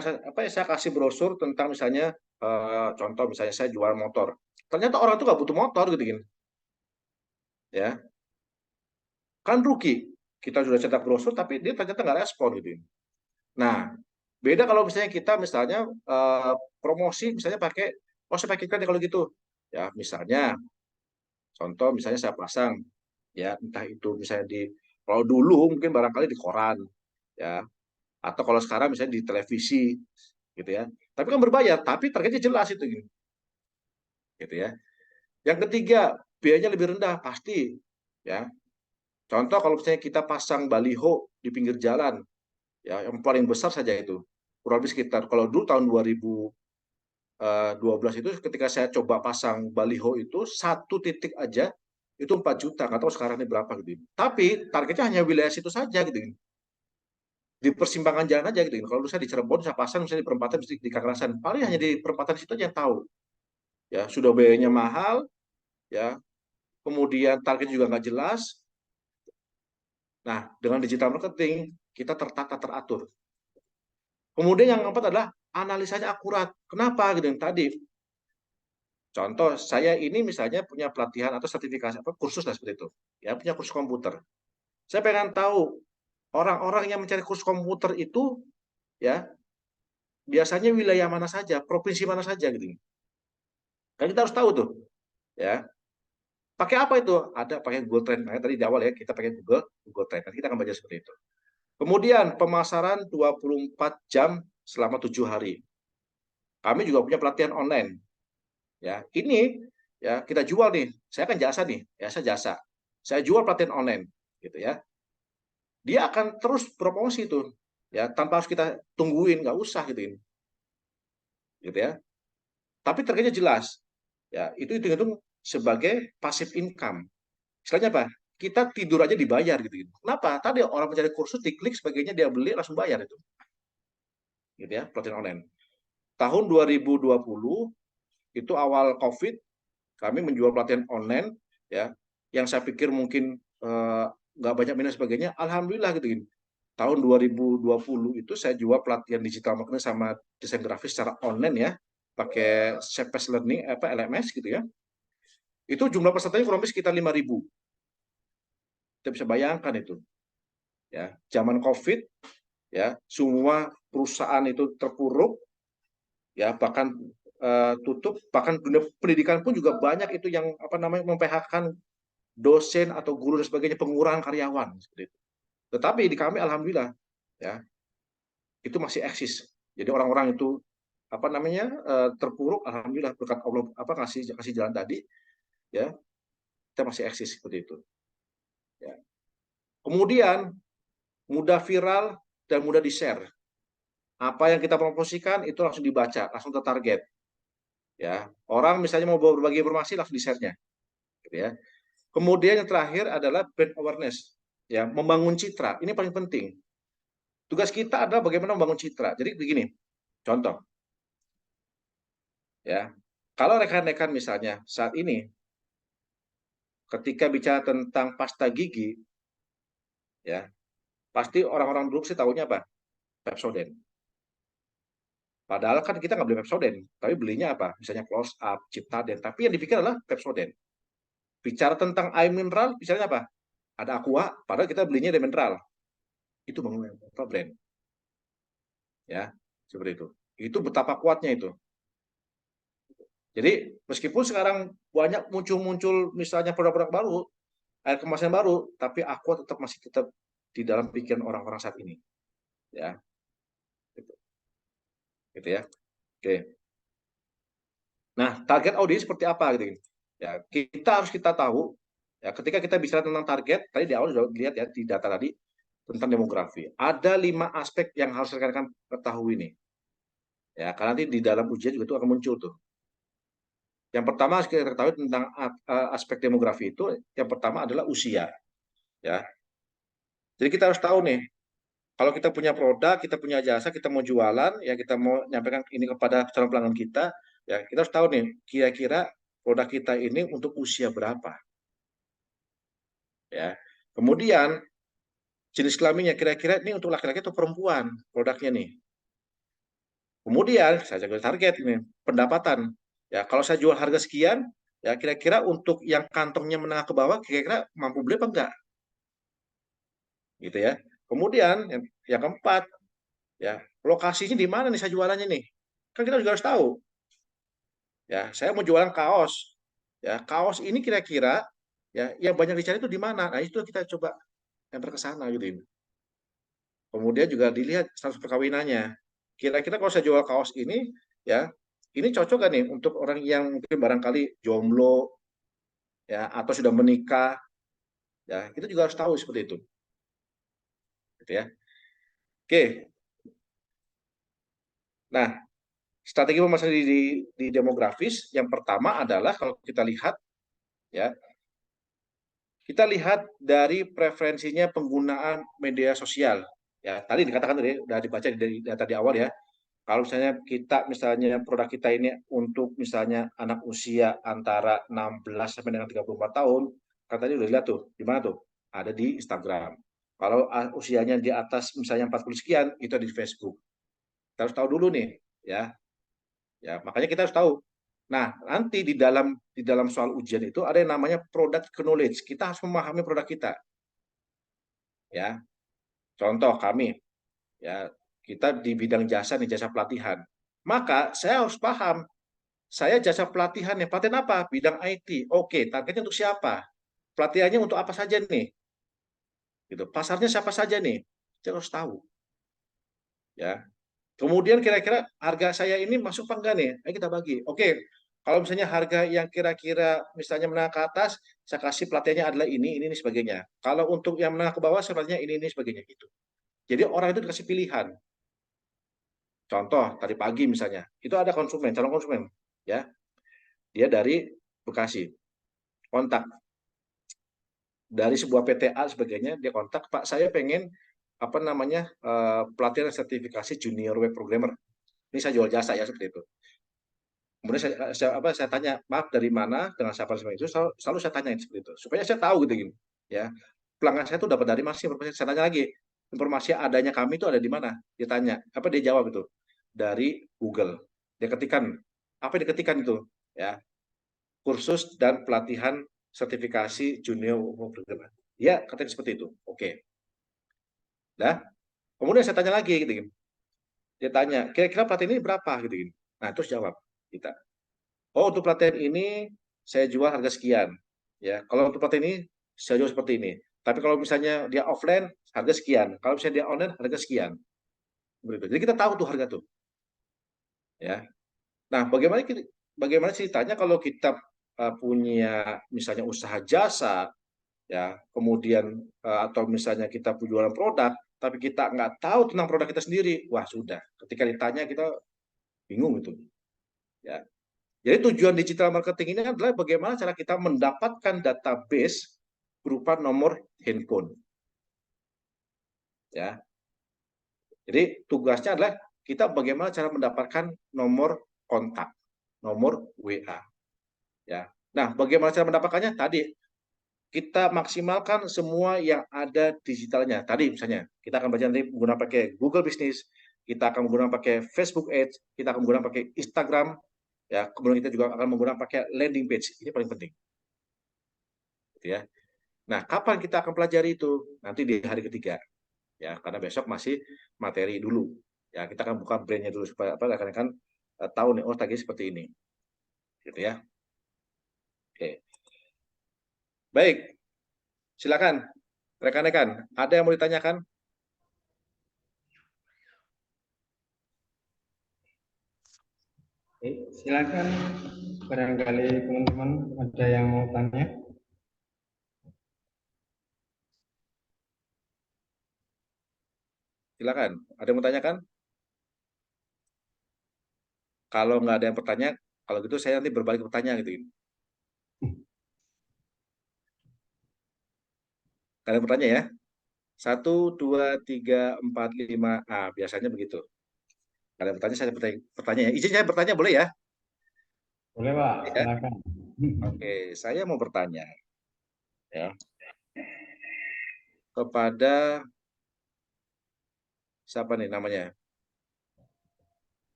kasih brosur tentang misalnya contoh misalnya saya jual motor. Ternyata orang itu nggak butuh motor gitu kan. Ya. Kan rugi. Kita sudah cetak brosur tapi dia ternyata nggak respon gitu. Nah, beda kalau misalnya kita promosi misalnya saya pakai iklan kalau gitu. Ya, misalnya contoh misalnya saya pasang ya entah itu misalnya kalau dulu mungkin barangkali di koran ya atau kalau sekarang misalnya di televisi gitu ya. Tapi kan berbayar, tapi targetnya jelas itu gitu ya. Yang ketiga, biayanya lebih rendah pasti ya. Contoh kalau misalnya kita pasang baliho di pinggir jalan ya yang paling besar saja itu kurang lebih sekitar kalau dulu tahun 2012 itu ketika saya coba pasang baliho itu satu titik aja itu 4 juta, nggak tahu sekarang ini berapa gitu. Tapi targetnya hanya wilayah situ saja gitu. Di persimpangan jalan aja gitu. Kalau saya di Cirebon saya pasang misalnya di perempatan di Kangerasan, paling hanya di perempatan situ aja yang tahu. Ya, sudah biayanya mahal, ya. Kemudian target juga nggak jelas. Nah, dengan digital marketing kita tertata teratur. Kemudian yang keempat adalah analisanya akurat. Kenapa gitu yang tadi? Contoh, saya ini misalnya punya pelatihan atau sertifikasi kursus lah seperti itu. Ya, punya kursus komputer. Saya pengen tahu orang-orang yang mencari kursus komputer itu ya biasanya wilayah mana saja, provinsi mana saja gitu. Kan kita harus tahu tuh, ya. Pakai apa itu? Ada pakai Google Trend. Nah, tadi di awal ya kita pakai Google Trend. Nanti kita akan belajar seperti itu. Kemudian pemasaran 24 jam selama 7 hari. Kami juga punya pelatihan online. Ya, ini ya kita jual nih. Saya kan jasa nih, ya saya jasa. Saya jual pelatihan online gitu ya. Dia akan terus promosi tuh. Ya, tanpa harus kita tungguin, nggak usah gitu. Gitu ya. Tapi targetnya jelas. Ya, itu hitung-hitung sebagai passive income. Istilahnya apa? Kita tidur aja dibayar gitu. Kenapa? Tadi orang mencari kursus, diklik sebagainya, dia beli langsung bayar itu. Gitu ya, pelatihan online. Tahun 2020 itu awal COVID, kami menjual pelatihan online ya, yang saya pikir mungkin nggak banyak minat sebagainya. Alhamdulillah gitu. Tahun 2020 itu saya jual pelatihan digital marketing sama desain grafis secara online ya, pakai Shapes Learning LMS gitu ya. Itu jumlah pesertanya kurang lebih sekitar 5.000. Kita bisa bayangkan itu. Ya, zaman COVID ya, semua perusahaan itu terpuruk, ya bahkan tutup, bahkan dunia pendidikan pun juga banyak itu yang mem-PHK-kan dosen atau guru dan sebagainya, pengurangan karyawan seperti itu. Tetapi di kami alhamdulillah ya itu masih eksis. Jadi orang-orang itu terpuruk, alhamdulillah berkat Allah kasih jalan tadi ya, kita masih eksis seperti itu. Ya. Kemudian mudah viral dan mudah di-share. Apa yang kita promosikan itu langsung dibaca, langsung tertarget. Ya, orang misalnya mau berbagi informasi langsung di-share-nya. Gitu ya. Kemudian yang terakhir adalah brand awareness, ya, membangun citra. Ini paling penting. Tugas kita adalah bagaimana membangun citra. Jadi begini, contoh. Ya. Kalau rekan-rekan misalnya saat ini ketika bicara tentang pasta gigi, ya, pasti orang-orang dulu sih tahunya apa? Pepsodent. Padahal kan kita nggak beli Pepsodent, tapi belinya apa? Misalnya Close Up, Ciptaden. Tapi yang dipikir adalah Pepsodent. Bicara tentang air mineral, misalnya apa? Ada Aqua, padahal kita belinya dari mineral. Itu brand. Ya, seperti itu. Itu betapa kuatnya itu. Jadi meskipun sekarang banyak muncul misalnya produk-produk baru, air kemasan baru, tapi Aqua masih tetap di dalam pikiran orang-orang saat ini. Ya, gitu ya. Oke. Nah, target audiens seperti apa gitu? Ya, kita tahu ya, ketika kita bicara tentang target, tadi di awal sudah dilihat ya di data tadi tentang demografi. Ada 5 aspek yang harus rekan-rekan ketahui nih. Ya, karena nanti di dalam ujian juga itu akan muncul tuh. Yang pertama harus kita ketahui tentang aspek demografi itu, yang pertama adalah usia. Ya. Jadi kita harus tahu nih, kalau kita punya produk, kita punya jasa, kita mau jualan, ya kita mau nyampaikan ini kepada calon pelanggan kita, ya kita harus tahu nih, kira-kira produk kita ini untuk usia berapa. Ya. Kemudian jenis kelaminnya kira-kira ini untuk laki-laki atau perempuan produknya nih. Kemudian saya jaga target ini pendapatan. Ya, kalau saya jual harga sekian, ya kira-kira untuk yang kantongnya menengah ke bawah kira-kira mampu beli apa enggak? Gitu ya. Kemudian yang keempat, ya, lokasinya di mana nih saya jualannya nih? Kan kita juga harus tahu. Ya, saya mau jualan kaos. Ya, kaos ini kira-kira ya yang banyak dicari itu di mana? Nah, itu kita coba yang ke sana gitu. Kemudian juga dilihat status perkawinannya. Kira-kira kalau saya jual kaos ini, ya, ini cocok kan nih untuk orang yang mungkin barangkali jomblo, ya, atau sudah menikah, ya, kita juga harus tahu seperti itu, gitu ya. Oke. Nah, strategi pemasaran di demografis yang pertama adalah kalau kita lihat, ya, kita lihat dari preferensinya penggunaan media sosial. Ya, tadi dikatakan tadi, sudah dibaca dari data di awal ya. Kalau misalnya produk kita ini untuk misalnya anak usia antara 16 sampai dengan 34 tahun, kan tadi udah lihat tuh, di mana tuh? Ada di Instagram. Kalau usianya di atas misalnya 40 sekian, itu ada di Facebook. Kita harus tahu dulu nih, ya. Ya, makanya kita harus tahu. Nah, nanti di dalam soal ujian itu ada yang namanya product knowledge. Kita harus memahami produk kita. Ya. Contoh kami, ya, kita di bidang jasa nih, jasa pelatihan. Maka saya harus paham, saya jasa pelatihan nih, pelatihan apa? Bidang IT. Oke, targetnya untuk siapa? Pelatihannya untuk apa saja nih? Gitu. Pasarnya siapa saja nih? Saya harus tahu. Ya. Kemudian kira-kira harga saya ini masuk apa enggak nih? Ayo kita bagi. Oke, kalau misalnya harga yang kira-kira misalnya menengah ke atas, saya kasih pelatihannya adalah ini sebagainya. Kalau untuk yang menengah ke bawah, sebenarnya ini sebagainya gitu. Jadi orang itu dikasih pilihan. Contoh tadi pagi misalnya, itu ada calon konsumen, ya, dia dari Bekasi, kontak dari sebuah PTA sebagainya, dia kontak, Pak, saya pengen pelatihan sertifikasi junior web programmer. Ini saya jual jasa ya seperti itu. Kemudian saya tanya, maaf dari mana, dengan siapa itu, selalu saya tanya seperti itu, supaya saya tahu gitu, ya. Pelanggan saya itu dapat dari mana sih informasi? Saya tanya lagi, informasi adanya kami itu ada di mana? Dia tanya, dia jawab itu dari Google. Dia ketikkan, apa yang diketikkan itu? Ya, kursus dan pelatihan sertifikasi junior programmer. Ya, katanya seperti itu. Oke. Nah, kemudian saya tanya lagi gitu. Dia tanya, kira-kira pelatihan ini berapa gitu. Nah, terus jawab kita. Oh, untuk pelatihan ini saya jual harga sekian. Ya, kalau untuk pelatihan ini saya jual seperti ini. Tapi kalau misalnya dia offline harga sekian. Kalau misalnya dia online harga sekian. Begitu. Jadi kita tahu tuh harga tuh. Ya. Nah, bagaimana ceritanya kalau kita punya misalnya usaha jasa, ya, kemudian atau misalnya kita jualan produk, tapi kita nggak tahu tentang produk kita sendiri, wah sudah. Ketika ditanya kita bingung itu. Ya. Jadi tujuan digital marketing ini adalah bagaimana cara kita mendapatkan database berupa nomor handphone. Ya. Jadi tugasnya adalah kita bagaimana cara mendapatkan nomor kontak, nomor WA. Ya. Nah, bagaimana cara mendapatkannya? Tadi kita maksimalkan semua yang ada digitalnya. Tadi misalnya kita akan belajar nanti menggunakan pakai Google Business, kita akan menggunakan pakai Facebook Ads, kita akan menggunakan pakai Instagram, ya. Kemudian kita juga akan menggunakan pakai landing page. Ini paling penting. Gitu ya. Nah, kapan kita akan pelajari itu? Nanti di hari ketiga. Ya, karena besok masih materi dulu. Ya, kita akan buka brandnya dulu supaya rekan-rekan tahu nih, oh targetnya seperti ini. Gitu ya. Oke. Baik. Silakan rekan-rekan, ada yang mau ditanyakan? Oke, silakan barangkali teman-teman ada yang mau tanya. Silakan. Ada yang mau tanyakan? Kalau nggak ada yang bertanya, kalau gitu saya nanti berbalik bertanya gitu. Kalian bertanya ya. 1, 2, 3, 4, 5. Ah, biasanya begitu. Kalian bertanya, saya bertanya ya. Izin saya bertanya boleh ya? Boleh Pak, Ya. silakan. Oke, saya mau bertanya ya kepada siapa nih namanya?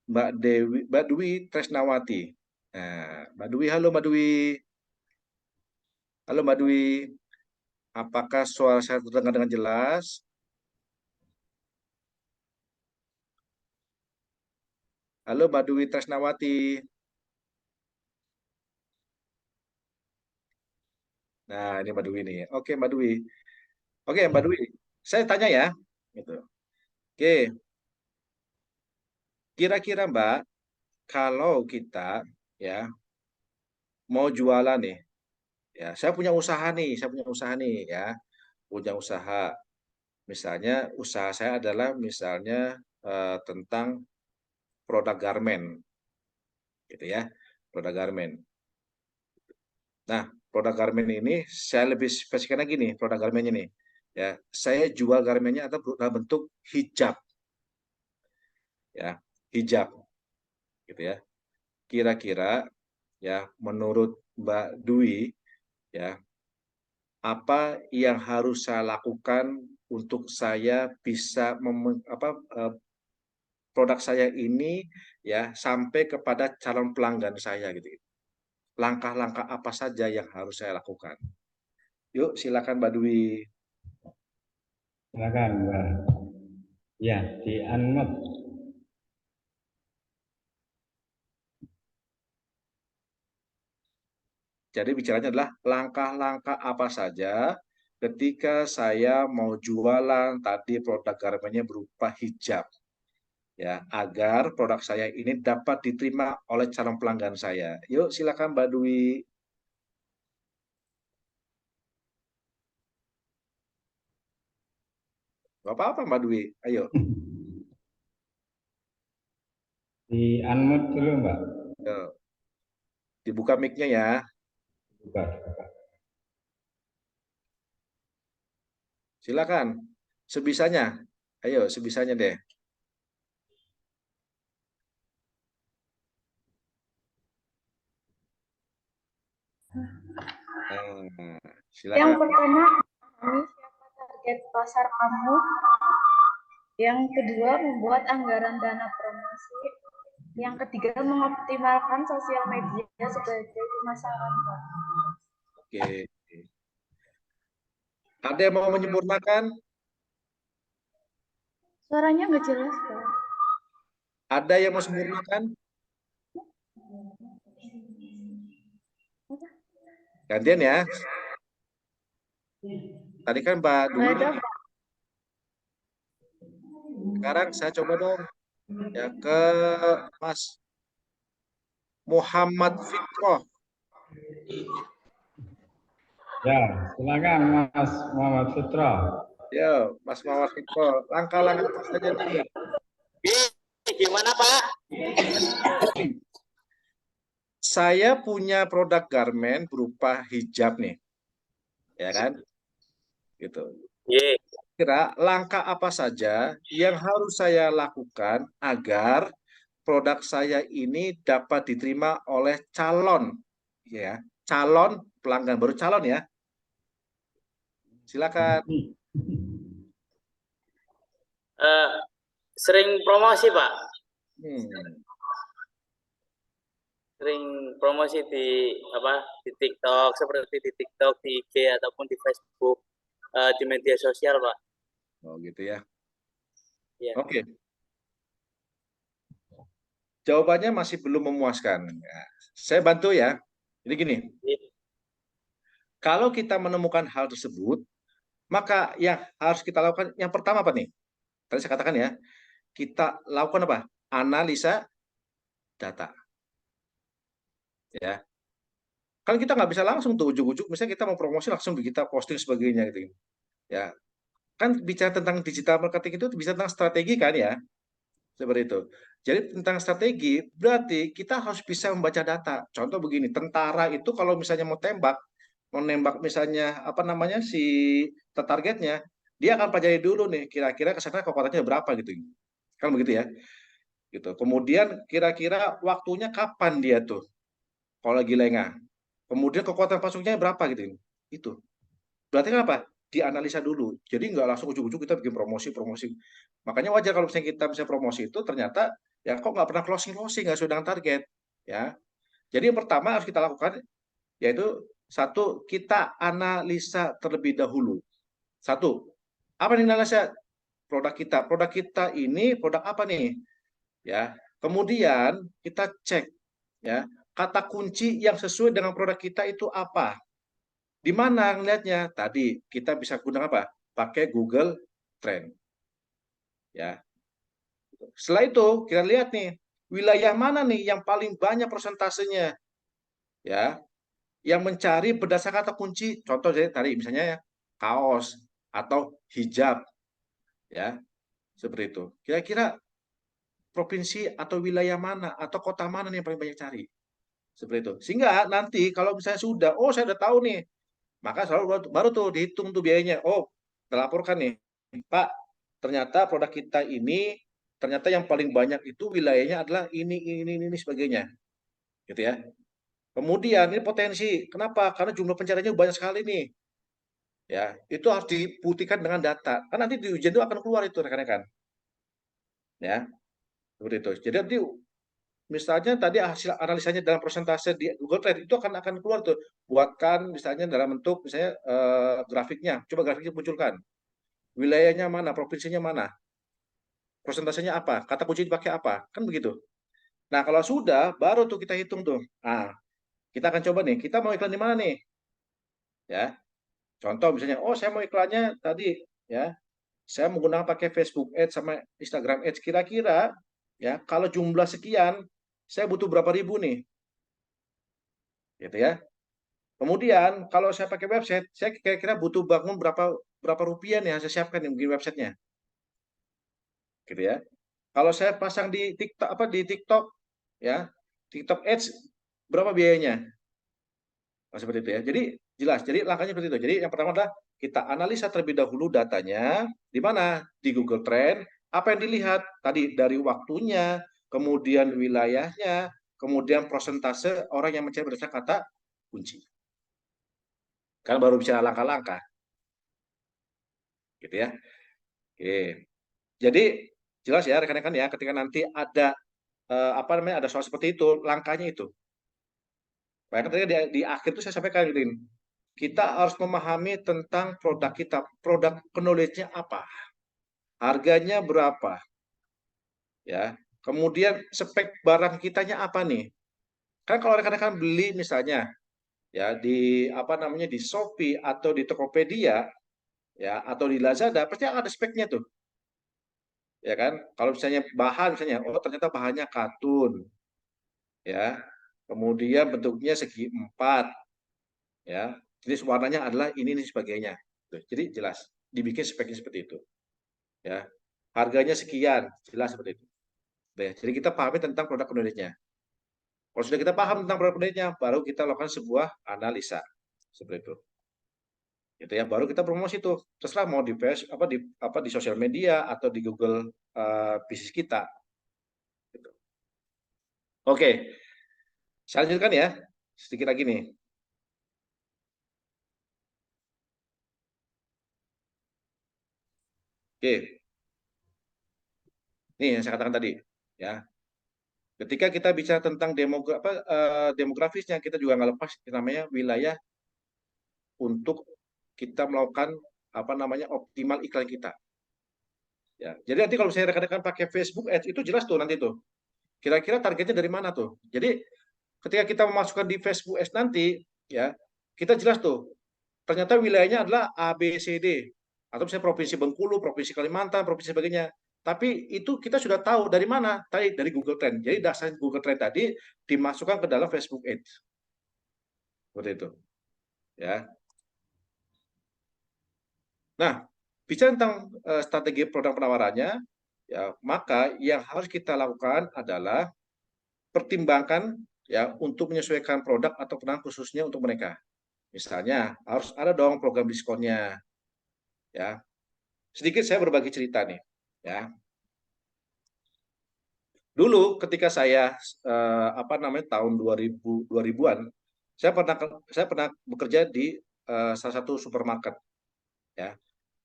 Mbak Dwi Tresnawati. Nah, Mbak Dwi, halo Mbak Dwi. Halo Mbak Dwi. Apakah suara saya terdengar dengan jelas? Halo Mbak Dwi Tresnawati. Nah, ini Mbak Dwi nih. Oke, Mbak Dwi. Oke, Mbak Dwi. Saya tanya ya. Gitu. Oke, kira-kira Mbak, kalau kita ya mau jualan nih, ya saya punya usaha nih, ya, punya usaha. Misalnya usaha saya adalah misalnya tentang produk garmen, gitu ya, produk garmen. Nah, produk garmen ini saya lebih spesifikkan lagi nih, produk garmennya nih. Ya, saya jual garmennya atau dalam bentuk hijab, ya, hijab, gitu ya. Kira-kira ya menurut Mbak Dwi ya apa yang harus saya lakukan untuk saya bisa produk saya ini ya sampai kepada calon pelanggan saya gitu. Langkah-langkah apa saja yang harus saya lakukan? Yuk silakan Mbak Dwi. Silakan Mbak. Ya, di unmute. Jadi bicaranya adalah langkah-langkah apa saja ketika saya mau jualan tadi produk garmennya berupa hijab. Ya, agar produk saya ini dapat diterima oleh calon pelanggan saya. Yuk, silakan Mbak Dwi. Gak apa-apa Mbak Dwi, ayo. Di unmute dulu Mbak. Yuk. Dibuka mic-nya ya. Buka. Silakan. Sebisanya. Ayo, sebisanya deh. Nah, silakan. Yang pertama, ini siapa target pasar kamu? Yang kedua, membuat anggaran dana promosi. Yang ketiga, mengoptimalkan sosial media sebagai pemasaran. Oke. Ada yang mau menyempurnakan? Suaranya nggak jelas, Pak. Ada yang mau sempurnakan? Gantian ya. Tadi kan Mbak Dwi Nggak ada, nih. Pak. Sekarang saya coba dong ya ke Mas Muhammad Fikroh. Ya, silakan Mas Muhammad Fitra. Ya, Mas Muhammad Fikroh. Langkah-langkah apa saja nih? Gimana Pak? Saya punya produk garment berupa hijab nih, ya kan? Gitu. Ye. Kira langkah apa saja yang harus saya lakukan agar produk saya ini dapat diterima oleh calon, ya, calon pelanggan baru calon ya. Silakan. Sering promosi Pak. Hmm. Sering promosi di TikTok, seperti di TikTok, di IG ataupun di Facebook, di media sosial Pak. Oh gitu ya. Ya. Oke. Jawabannya masih belum memuaskan. Ya, saya bantu ya. Jadi gini, kalau kita menemukan hal tersebut, maka yang harus kita lakukan yang pertama apa nih? Tadi saya katakan ya, kita lakukan apa? Analisa data. Ya, kan kita nggak bisa langsung tuh ujuk-ujuk, misalnya kita mau promosi langsung kita posting sebagainya gitu. Ya, kan bicara tentang digital marketing itu bisa tentang strategi kan ya, seperti itu. Jadi tentang strategi berarti kita harus bisa membaca data. Contoh begini, tentara itu kalau misalnya mau nembak misalnya apa namanya si targetnya, dia akan pelajari dulu nih kira-kira kesana kekuatannya berapa gitu, kan begitu ya. Gitu. Kemudian kira-kira waktunya kapan dia tuh kalau lagi lengah. Kemudian kekuatan pasukannya berapa gitu. Itu. Berarti kan apa? Dianalisa dulu. Jadi nggak langsung ujuk-ujuk kita bikin promosi-promosi. Makanya wajar kalau misalnya kita bisa promosi itu ternyata ya kok nggak pernah closing, nggak sesuai dengan target. Ya. Jadi yang pertama harus kita lakukan yaitu satu, kita analisa terlebih dahulu. Satu, apa yang analisa? Produk kita. Produk kita ini produk apa nih? Ya. Kemudian kita cek ya, kata kunci yang sesuai dengan produk kita itu apa? Di mana ngelihatnya? Tadi kita bisa gunakan apa? Pakai Google Trend. Ya. Setelah itu kita lihat nih, wilayah mana nih yang paling banyak persentasenya? Ya, yang mencari berdasarkan kata kunci. Contoh tadi misalnya ya, kaos atau hijab. Ya, seperti itu. Kira-kira provinsi atau wilayah mana atau kota mana nih yang paling banyak cari? Seperti itu. Sehingga nanti kalau misalnya sudah, oh saya udah tahu nih, maka selalu baru tuh dihitung tuh biayanya. Oh, terlaporkan nih, Pak, ternyata produk kita ini ternyata yang paling banyak itu wilayahnya adalah ini sebagainya, gitu ya. Kemudian ini potensi, kenapa? Karena jumlah pencariannya banyak sekali nih, ya. Itu harus dibuktikan dengan data. Kan nanti di ujian itu akan keluar itu rekan-rekan, ya, seperti itu. Jadi nanti misalnya tadi hasil analisanya dalam persentase di Google Trend itu akan keluar tuh, buatkan misalnya dalam bentuk misalnya grafiknya, coba grafiknya munculkan, wilayahnya mana, provinsinya mana, persentasenya apa, kata kunci dipakai apa, kan begitu. Nah kalau sudah, baru tuh kita hitung tuh, nah kita akan coba nih, kita mau iklan di mana nih, ya, contoh misalnya, oh saya mau iklannya tadi, ya, saya menggunakan pakai Facebook Ads sama Instagram Ads, kira-kira, ya, kalau jumlah sekian, saya butuh berapa ribu nih, gitu ya. Kemudian kalau saya pakai website, saya kira-kira butuh bangun berapa rupiah nih yang saya siapkan yang bikin websitenya, gitu ya. Kalau saya pasang di TikTok ya, TikTok Ads berapa biayanya? Nah, seperti itu ya. Jadi jelas. Jadi langkahnya seperti itu. Jadi yang pertama adalah kita analisa terlebih dahulu datanya di mana? Di Google Trend. Apa yang dilihat tadi dari waktunya, kemudian wilayahnya, kemudian persentase orang yang mencari berdasarkan kata kunci. Kan baru bicara langkah-langkah. Gitu ya. Oke. Jadi jelas ya rekan-rekan ya, ketika nanti ada ada soal seperti itu, langkahnya itu. Bahkan tadi di akhir itu saya sampaikan gitu, kita harus memahami tentang produk kita, produk knowledge-nya apa, harganya berapa, ya. Kemudian spek barang kitanya apa nih? Kan kalau rekan-rekan beli misalnya ya di apa namanya di Shopee atau di Tokopedia ya atau di Lazada pasti akan ada speknya tuh. Ya kan? Kalau misalnya bahan misalnya oh ternyata bahannya katun ya. Kemudian bentuknya segi empat ya. Jenis warnanya adalah ini sebagainya. Tuh, jadi jelas dibikin speknya seperti itu. Ya. Harganya sekian, jelas seperti itu. Ya, jadi kita pahami tentang produk Indonesia. Kalau sudah kita paham tentang produk Indonesia, baru kita lakukan sebuah analisa seperti itu. Gitu ya, baru kita promosi tuh. Terserah mau di di sosial media atau di Google bisnis kita. Gitu. Oke, saya lanjutkan ya. Sedikit lagi nih. Oke. Nih yang saya katakan tadi, ya. Ketika kita bicara tentang demografisnya, kita juga nggak lepas namanya wilayah untuk kita melakukan optimal iklan kita. Ya, jadi nanti kalau saya rekan-rekan pakai Facebook Ads itu jelas tuh nanti tuh. Kira-kira targetnya dari mana tuh? Jadi ketika kita memasukkan di Facebook Ads nanti, ya kita jelas tuh. Ternyata wilayahnya adalah A, B, C, D. Atau misalnya Provinsi Bengkulu, Provinsi Kalimantan, Provinsi sebagainya. Tapi itu kita sudah tahu dari mana? Tadi dari Google Trend. Jadi dasar Google Trend tadi dimasukkan ke dalam Facebook Ads. Seperti itu. Ya. Nah, bicara tentang strategi produk penawarannya, ya maka yang harus kita lakukan adalah pertimbangkan ya untuk menyesuaikan produk atau penawaran khususnya untuk mereka. Misalnya harus ada dong program diskonnya. Ya, sedikit saya berbagi cerita nih. Ya, dulu ketika saya tahun 2000-an, saya pernah bekerja di salah satu supermarket. Ya,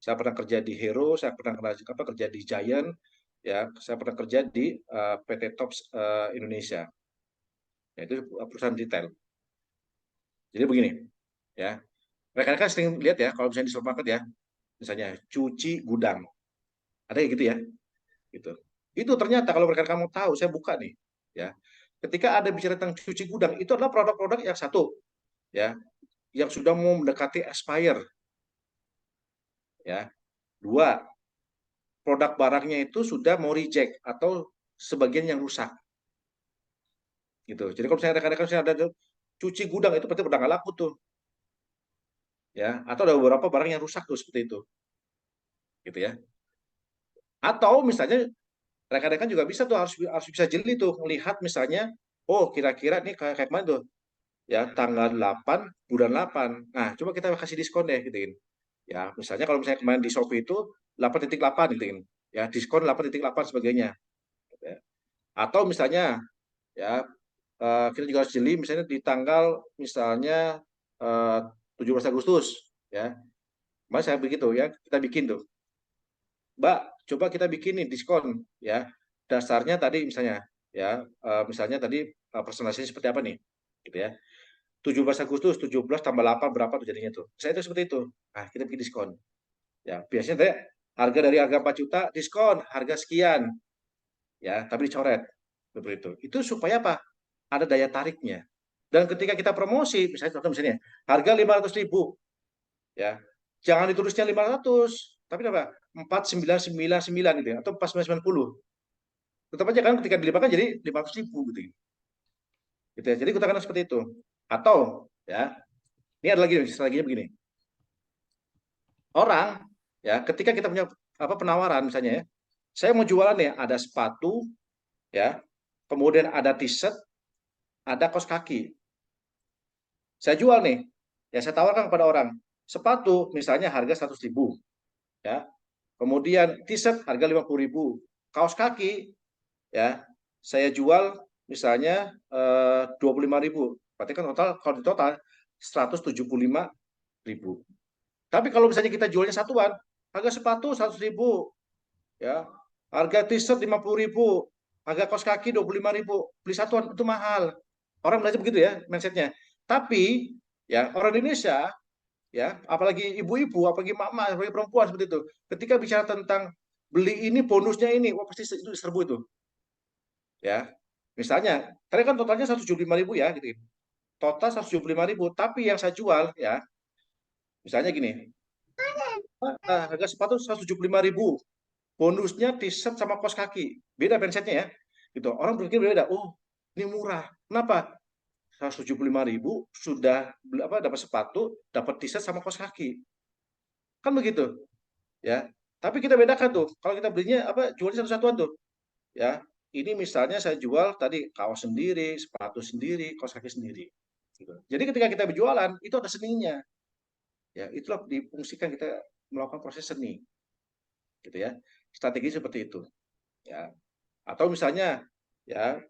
saya pernah kerja di Hero, saya pernah kerja di Giant, ya, saya pernah kerja di PT Tops Indonesia, yaitu perusahaan retail. Jadi begini, ya, rekan-rekan sering lihat ya, kalau misalnya di supermarket ya, misalnya cuci gudang, ada kayak gitu ya, gitu. Itu ternyata kalau rekan-rekan mau tahu, saya buka nih, ya, ketika ada bicara tentang cuci gudang, itu adalah produk-produk yang satu, ya, yang sudah mau mendekati expire, ya, dua, produk barangnya itu sudah mau reject atau sebagian yang rusak. Gitu. Jadi kalau misalnya rekan-rekan ada cuci gudang itu berarti udah nggak laku tuh. Ya, atau ada beberapa barang yang rusak tuh seperti itu. Gitu ya. Atau misalnya rekan-rekan juga bisa tuh harus bisa jeli tuh melihat misalnya oh kira-kira nih kayak mana tuh ya tanggal 8 bulan 8. Nah, coba kita kasih diskon deh gitu. Ya, misalnya kalau misalnya kemarin di Shopee itu 8.8 gitu. Ya, diskon 8.8 sebagainya. Gitu ya. Atau misalnya ya kita juga harus jeli misalnya di tanggal misalnya 17 Agustus ya. Mas saya begitu ya, kita bikin tuh. Mbak, coba kita bikin nih diskon ya. Dasarnya tadi misalnya ya, misalnya tadi presentasinya seperti apa nih? Gitu ya. 17 Agustus 17 tambah 8 berapa tuh jadinya tuh. Saya itu seperti itu. Nah, kita bikin diskon. Ya, biasanya tadi harga dari harga 4 juta diskon harga sekian. Ya, tapi dicoret. Seperti itu. Itu supaya apa? Ada daya tariknya. Dan ketika kita promosi, misalnya contoh misalnya harga 500.000, ya jangan ditulisnya 500, tapi apa? 4999 gitu ya, atau 4990. Tetap aja kan ketika dilimpahkan jadi 500.000 gitu. Gitu ya. Jadi kita kan seperti itu. Atau ya, ini ada lagi strateginya begini. Orang ya ketika kita punya penawaran misalnya ya, saya mau jualan ya ada sepatu ya, kemudian ada t-shirt, ada kaos kaki. Saya jual nih, ya saya tawarkan kepada orang, sepatu misalnya harga 100.000, ya. Kemudian t-shirt harga 50.000, kaos kaki, ya saya jual misalnya 25.000, berarti kan kalau di total 175.000. Tapi kalau misalnya kita jualnya satuan, harga sepatu 100.000, ya, harga t-shirt 50.000, harga kaos kaki 25.000, beli satuan itu mahal. Orang belajar begitu ya mindsetnya. Tapi ya orang Indonesia ya apalagi ibu-ibu, apalagi mama, apalagi perempuan seperti itu. Ketika bicara tentang beli ini bonusnya ini, wah pasti itu serbu itu. Ya. Misalnya, tadi kan totalnya 175.000 ya gitu. total 175.000, tapi yang saya jual ya, misalnya gini, harga sepatu 175.000, bonusnya t-shirt sama kaos kaki, beda pensetnya ya, gitu. Orang berpikir beda, oh ini murah, kenapa? 175.000 sudah dapat sepatu, dapat t-shirt sama kaos kaki, kan begitu, ya. Tapi kita bedakan tuh, kalau kita belinya jualnya satu-satuan tuh, ya. Ini misalnya saya jual tadi kaos sendiri, sepatu sendiri, kaos kaki sendiri. Gitu. Jadi ketika kita berjualan itu ada seninya, ya itulah difungsikan kita melakukan proses seni, gitu ya. Strategi seperti itu, ya. Atau misalnya, ya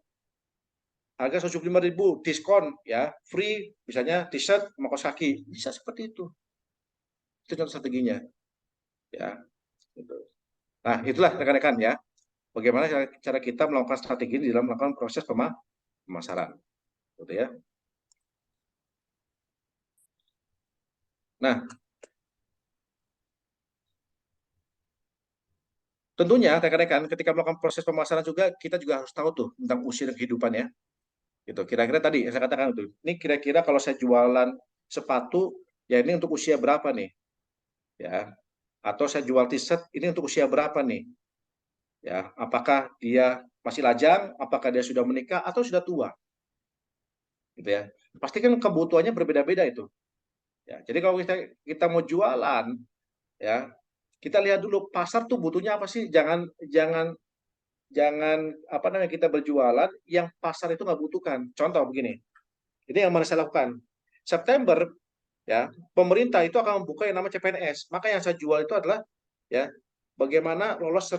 harga 175.000 diskon, ya free, misalnya t-shirt sama kaos kaki, bisa seperti itu. Itu contoh strateginya, ya. Gitu. Nah itulah rekan-rekan ya, bagaimana cara kita melakukan strategi di dalam melakukan proses pemasaran, gitu ya. Nah, tentunya rekan-rekan ketika melakukan proses pemasaran juga kita juga harus tahu tuh tentang usia dan kehidupan ya. Gitu. Kira-kira tadi yang saya katakan itu. Ini kira-kira kalau saya jualan sepatu ya ini untuk usia berapa nih? Ya. Atau saya jual t-shirt ini untuk usia berapa nih? Ya, apakah dia masih lajang, apakah dia sudah menikah atau sudah tua? Gitu ya. Pasti kan kebutuhannya berbeda-beda itu. Ya, jadi kalau kita mau jualan ya, kita lihat dulu pasar tuh butuhnya apa sih? Jangan jangan jangan kita berjualan yang pasar itu nggak butuhkan. Contoh begini, ini yang mana saya lakukan. September ya pemerintah itu akan membuka yang namanya CPNS. Maka yang saya jual itu adalah ya bagaimana lolos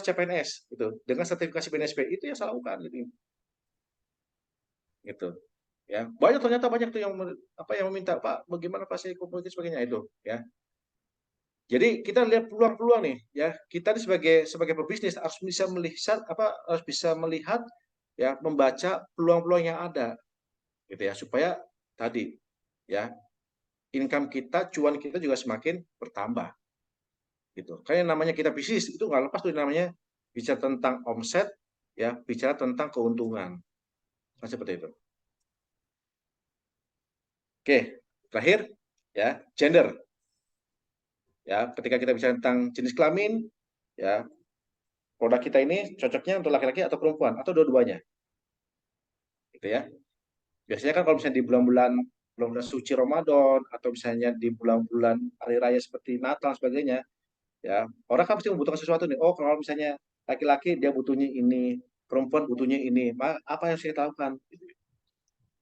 CPNS gitu dengan sertifikasi BNSP itu yang saya lakukan gitu ya. Ternyata banyak tuh yang meminta, Pak bagaimana Pak saya ikut sebagainya itu ya. Jadi kita lihat peluang-peluang nih ya. Kita sebagai pebisnis harus bisa melihat ya, membaca peluang-peluang yang ada gitu ya, supaya tadi ya income kita, cuan kita juga semakin bertambah gitu. Kayak namanya kita bisnis itu nggak lepas tuh namanya bicara tentang omset ya, bicara tentang keuntungan. Nah, seperti itu. Oke, terakhir ya, gender. Ya, ketika kita bicara tentang jenis kelamin ya, produk kita ini cocoknya untuk laki-laki atau perempuan atau dua-duanya. Gitu ya. Biasanya kan kalau misalnya di bulan-bulan suci Ramadan atau misalnya di bulan-bulan hari raya seperti Natal dan sebagainya, ya orang kan pasti membutuhkan sesuatu nih. Oh, kalau misalnya laki-laki dia butuhnya ini, perempuan butuhnya ini, apa yang harus kita lakukan?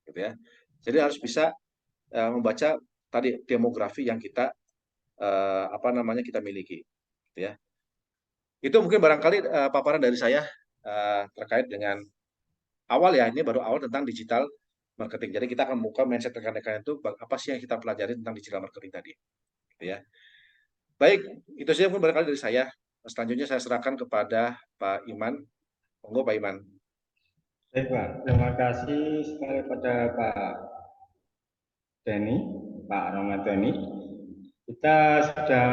Gitu ya. Jadi harus bisa membaca tadi demografi yang kita kita miliki. Gitu ya. Itu mungkin barangkali paparan dari saya terkait dengan awal ya, ini baru awal tentang digital marketing. Jadi kita akan buka mindset rekan-rekan itu apa sih yang kita pelajari tentang digital marketing tadi. Gitu ya. Baik, itu saja mungkin barangkali dari saya. Selanjutnya saya serahkan kepada Pak Iman. Monggo Pak Iman. Baik Pak, terima kasih sekali pada Pak Denny, Pak Ramadhani. Kita sudah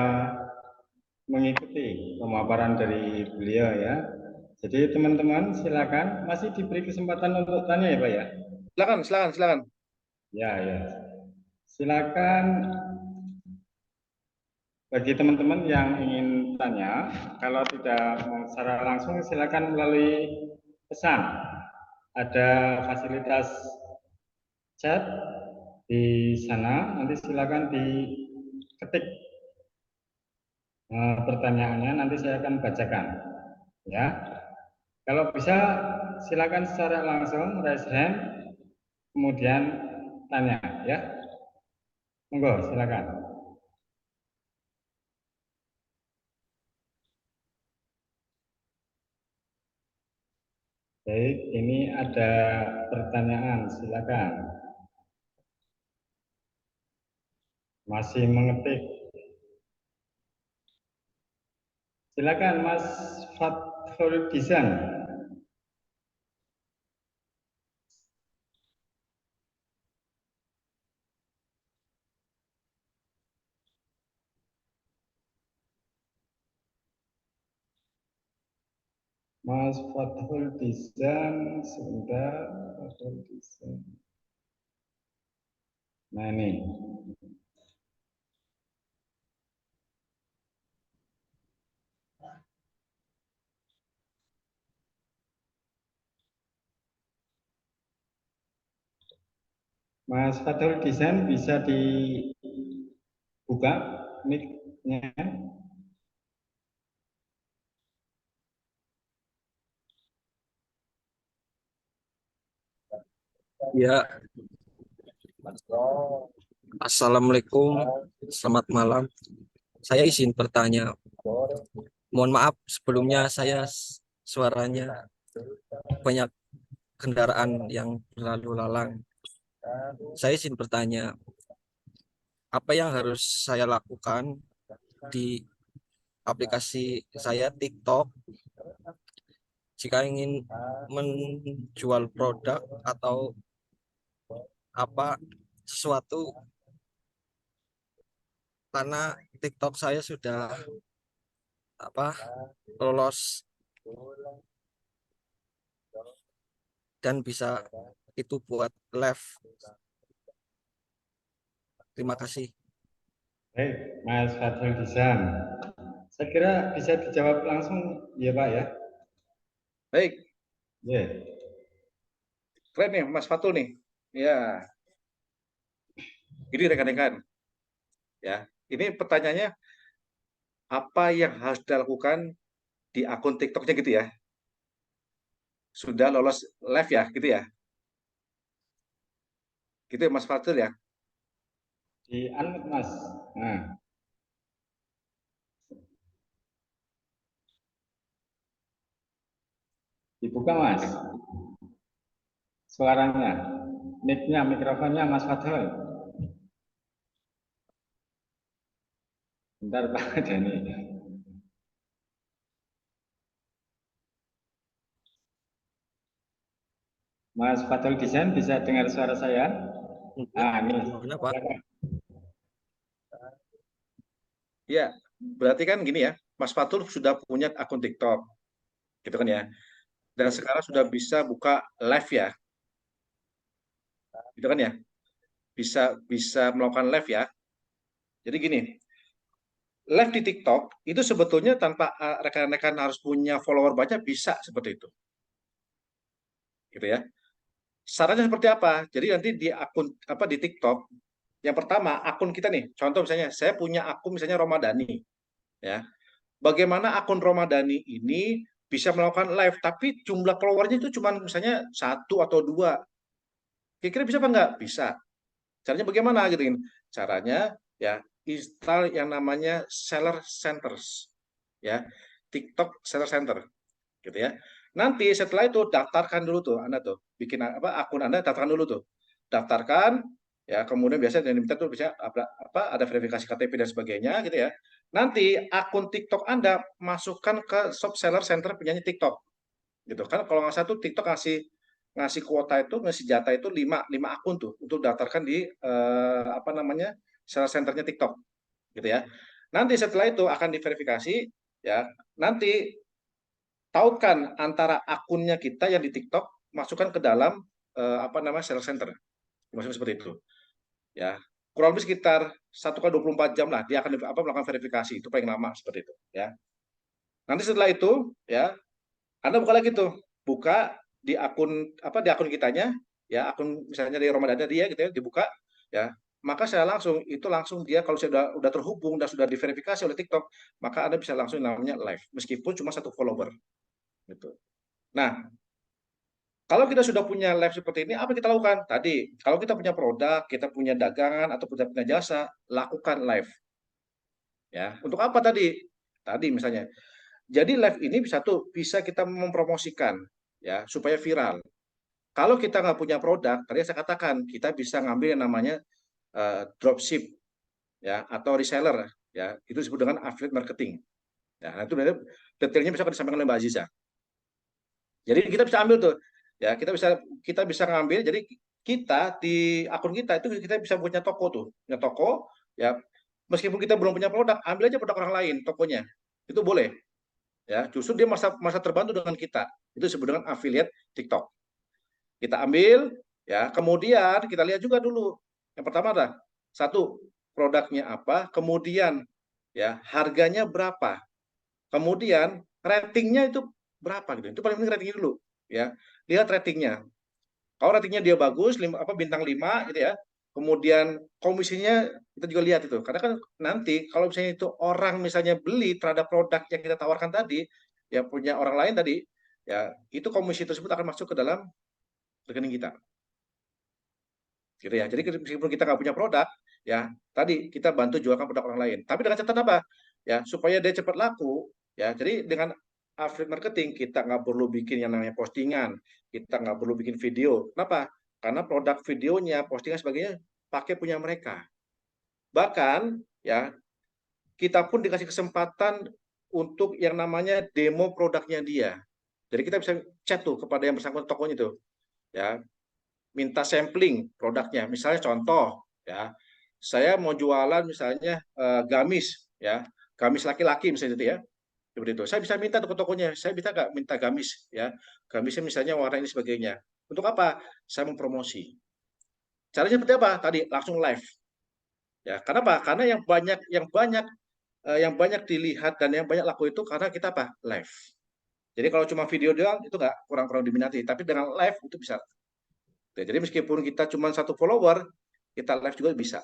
mengikuti pemaparan dari beliau ya. Jadi teman-teman silakan, masih diberi kesempatan untuk tanya ya Pak ya. Silakan. Ya. Silakan bagi teman-teman yang ingin tanya, kalau tidak secara langsung silakan melalui pesan. Ada fasilitas chat di sana, nanti silakan diketik pertanyaannya, nanti saya akan bacakan. Ya, kalau bisa silakan secara langsung raise hand, kemudian tanya. Ya, monggo silakan. Baik, ini ada pertanyaan, silakan. Masih mengetik. Silakan Mas Fathul Dizan. Mas Fathul Dizan, sebentar. Fathul Dizan. Nah, ini. Mas Fatul Desain bisa dibuka mic-nya. Ya, Assalamualaikum, selamat malam. Saya izin bertanya. Mohon maaf sebelumnya saya suaranya banyak kendaraan yang berlalu lalang. Saya izin bertanya, apa yang harus saya lakukan di aplikasi saya TikTok jika ingin menjual produk atau apa sesuatu, karena TikTok saya sudah lolos dan bisa itu buat live. Terima kasih. Baik, Mas Fatul Desain. Saya kira bisa dijawab langsung, ya Pak ya. Baik, Ya. keren nih Mas Fatul nih. Ya, ini rekan-rekan. Ya, ini pertanyaannya apa yang harus dilakukan di akun TikToknya gitu ya? Sudah lolos live ya, gitu ya? Gitu ya Mas Fatul ya? Di unmute Mas. Nah. Dibuka Mas. Suaranya, mic-nya, mikrofonnya Mas Fatul. Bentar Pak Dani. Mas Fatul Desain bisa dengar suara saya? Ah, ini. Gimana, Pak? Ya, berarti kan gini ya, Mas Fatul sudah punya akun TikTok, gitu kan ya. Dan sekarang sudah bisa buka live ya, gitu kan ya. Bisa bisa melakukan live ya. Jadi gini, live di TikTok itu sebetulnya tanpa rekan-rekan harus punya follower banyak bisa seperti itu, gitu ya. Sarannya seperti apa? Jadi nanti di akun apa di TikTok, yang pertama akun kita nih, contoh misalnya saya punya akun misalnya Romadani, ya. Bagaimana akun Romadani ini bisa melakukan live, tapi jumlah followernya itu cuma misalnya 1 atau 2. Kira-kira bisa apa enggak? Bisa. Caranya bagaimana gitu kan? Caranya ya install yang namanya Seller Centers, ya TikTok Seller Center, gitu ya. Nanti setelah itu daftarkan dulu tuh Anda tuh, bikin apa akun Anda daftarkan dulu tuh, daftarkan ya kemudian biasanya yang diminta tuh bisa apa ada verifikasi KTP dan sebagainya gitu ya. Nanti akun TikTok Anda masukkan ke Shop Seller Center penyanyi TikTok, gitu kan. Kalau nggak salah tuh TikTok ngasih ngasih kuota itu ngasih jatah itu 5 akun tuh untuk daftarkan di apa namanya seller centernya TikTok, gitu ya. Nanti setelah itu akan diverifikasi ya. Nanti tautkan antara akunnya kita yang di TikTok masukkan ke dalam apa namanya seller center, maksudnya seperti itu ya. Kurang lebih sekitar 1 kali 24 jam lah dia akan apa melakukan verifikasi, itu paling lama seperti itu ya. Nanti setelah itu ya Anda buka lagi tuh, buka di akun apa di akun kitanya ya, akun misalnya di Ramadan dia gitu ya, dibuka ya. Maka saya langsung dia kalau saya udah terhubung dan sudah diverifikasi oleh TikTok, maka Anda bisa langsung namanya live meskipun cuma 1 follower gitu. Nah, kalau kita sudah punya live seperti ini, apa kita lakukan? Tadi, kalau kita punya produk, kita punya dagangan atau kita punya jasa, lakukan live. Ya, untuk apa tadi? Tadi misalnya. Jadi live ini bisa kita mempromosikan ya supaya viral. Kalau kita nggak punya produk, tadi saya katakan kita bisa ngambil yang namanya dropship ya atau reseller ya, itu disebut dengan affiliate marketing. Ya, nah itu detailnya bisa disampaikan oleh Mbak Aziza. Jadi kita bisa ambil tuh ya, kita bisa ngambil. Jadi kita di akun kita itu kita bisa punya toko tuh, punya toko ya. Meskipun kita belum punya produk, ambil aja produk orang lain tokonya. Itu boleh. Ya, justru dia masa terbantu dengan kita. Itu disebut dengan affiliate TikTok. Kita ambil ya, kemudian kita lihat juga dulu Yang pertama adalah satu, produknya apa, kemudian ya harganya berapa, kemudian ratingnya itu berapa gitu. Itu paling penting ratingnya dulu ya. Lihat ratingnya. Kalau ratingnya dia bagus, bintang 5 gitu ya. Kemudian komisinya kita juga lihat itu. Karena kan nanti kalau misalnya itu orang misalnya beli terhadap produk yang kita tawarkan tadi, ya punya orang lain tadi, ya itu komisi tersebut akan masuk ke dalam rekening kita. Gitu ya. Jadi meskipun kita nggak punya produk, ya tadi kita bantu jualkan produk orang lain. Tapi dengan catatan apa? Ya supaya dia cepat laku, ya. Jadi dengan affiliate marketing kita nggak perlu bikin yang namanya postingan, kita nggak perlu bikin video. Kenapa? Karena produk videonya, postingan sebagainya pakai punya mereka. Bahkan ya kita pun dikasih kesempatan untuk yang namanya demo produknya dia. Jadi kita bisa chat tuh kepada yang bersangkutan tokonya itu, ya minta sampling produknya. Misalnya contoh, ya saya mau jualan misalnya gamis, ya gamis laki-laki misalnya itu ya. Seperti itu. Saya bisa minta ke tokonya, saya bisa nggak minta gamis ya. Gamisnya misalnya warna ini sebagainya. Untuk apa? Saya mempromosi. Caranya seperti apa? Tadi langsung live. Ya, kenapa? Karena yang banyak dilihat dan yang banyak laku itu karena kita apa? Live. Jadi kalau cuma video doang itu nggak kurang diminati, tapi dengan live itu bisa. Jadi meskipun kita cuma 1 follower, kita live juga bisa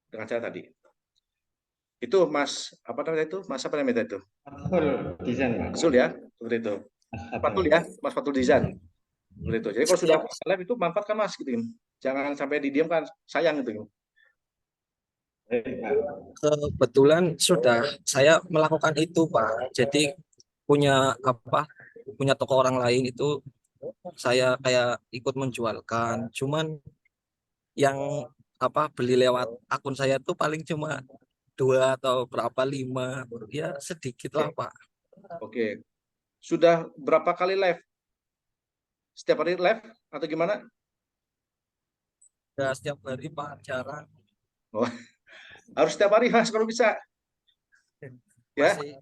dengan cara tadi. Itu Mas apa namanya itu? Mas apa namanya itu? Full desain, Pak. Sul ya, seperti itu. Fatul ya, Mas Fatul Desain. Seperti itu. Jadi kalau sudah live itu manfaatkan Mas gitu. Jangan sampai didiamkan, sayang gitu. Kebetulan sudah saya melakukan itu, Pak. Jadi punya toko orang lain itu saya kayak ikut menjualkan. Cuman yang beli lewat akun saya tuh paling cuma 2 atau berapa 5, ya sedikit lah, Pak. Oke. Sudah berapa kali live? Setiap hari live atau gimana? Ya setiap hari, Pak, jarang. Oh, harus setiap hari Mas kalau bisa. Ya. Masih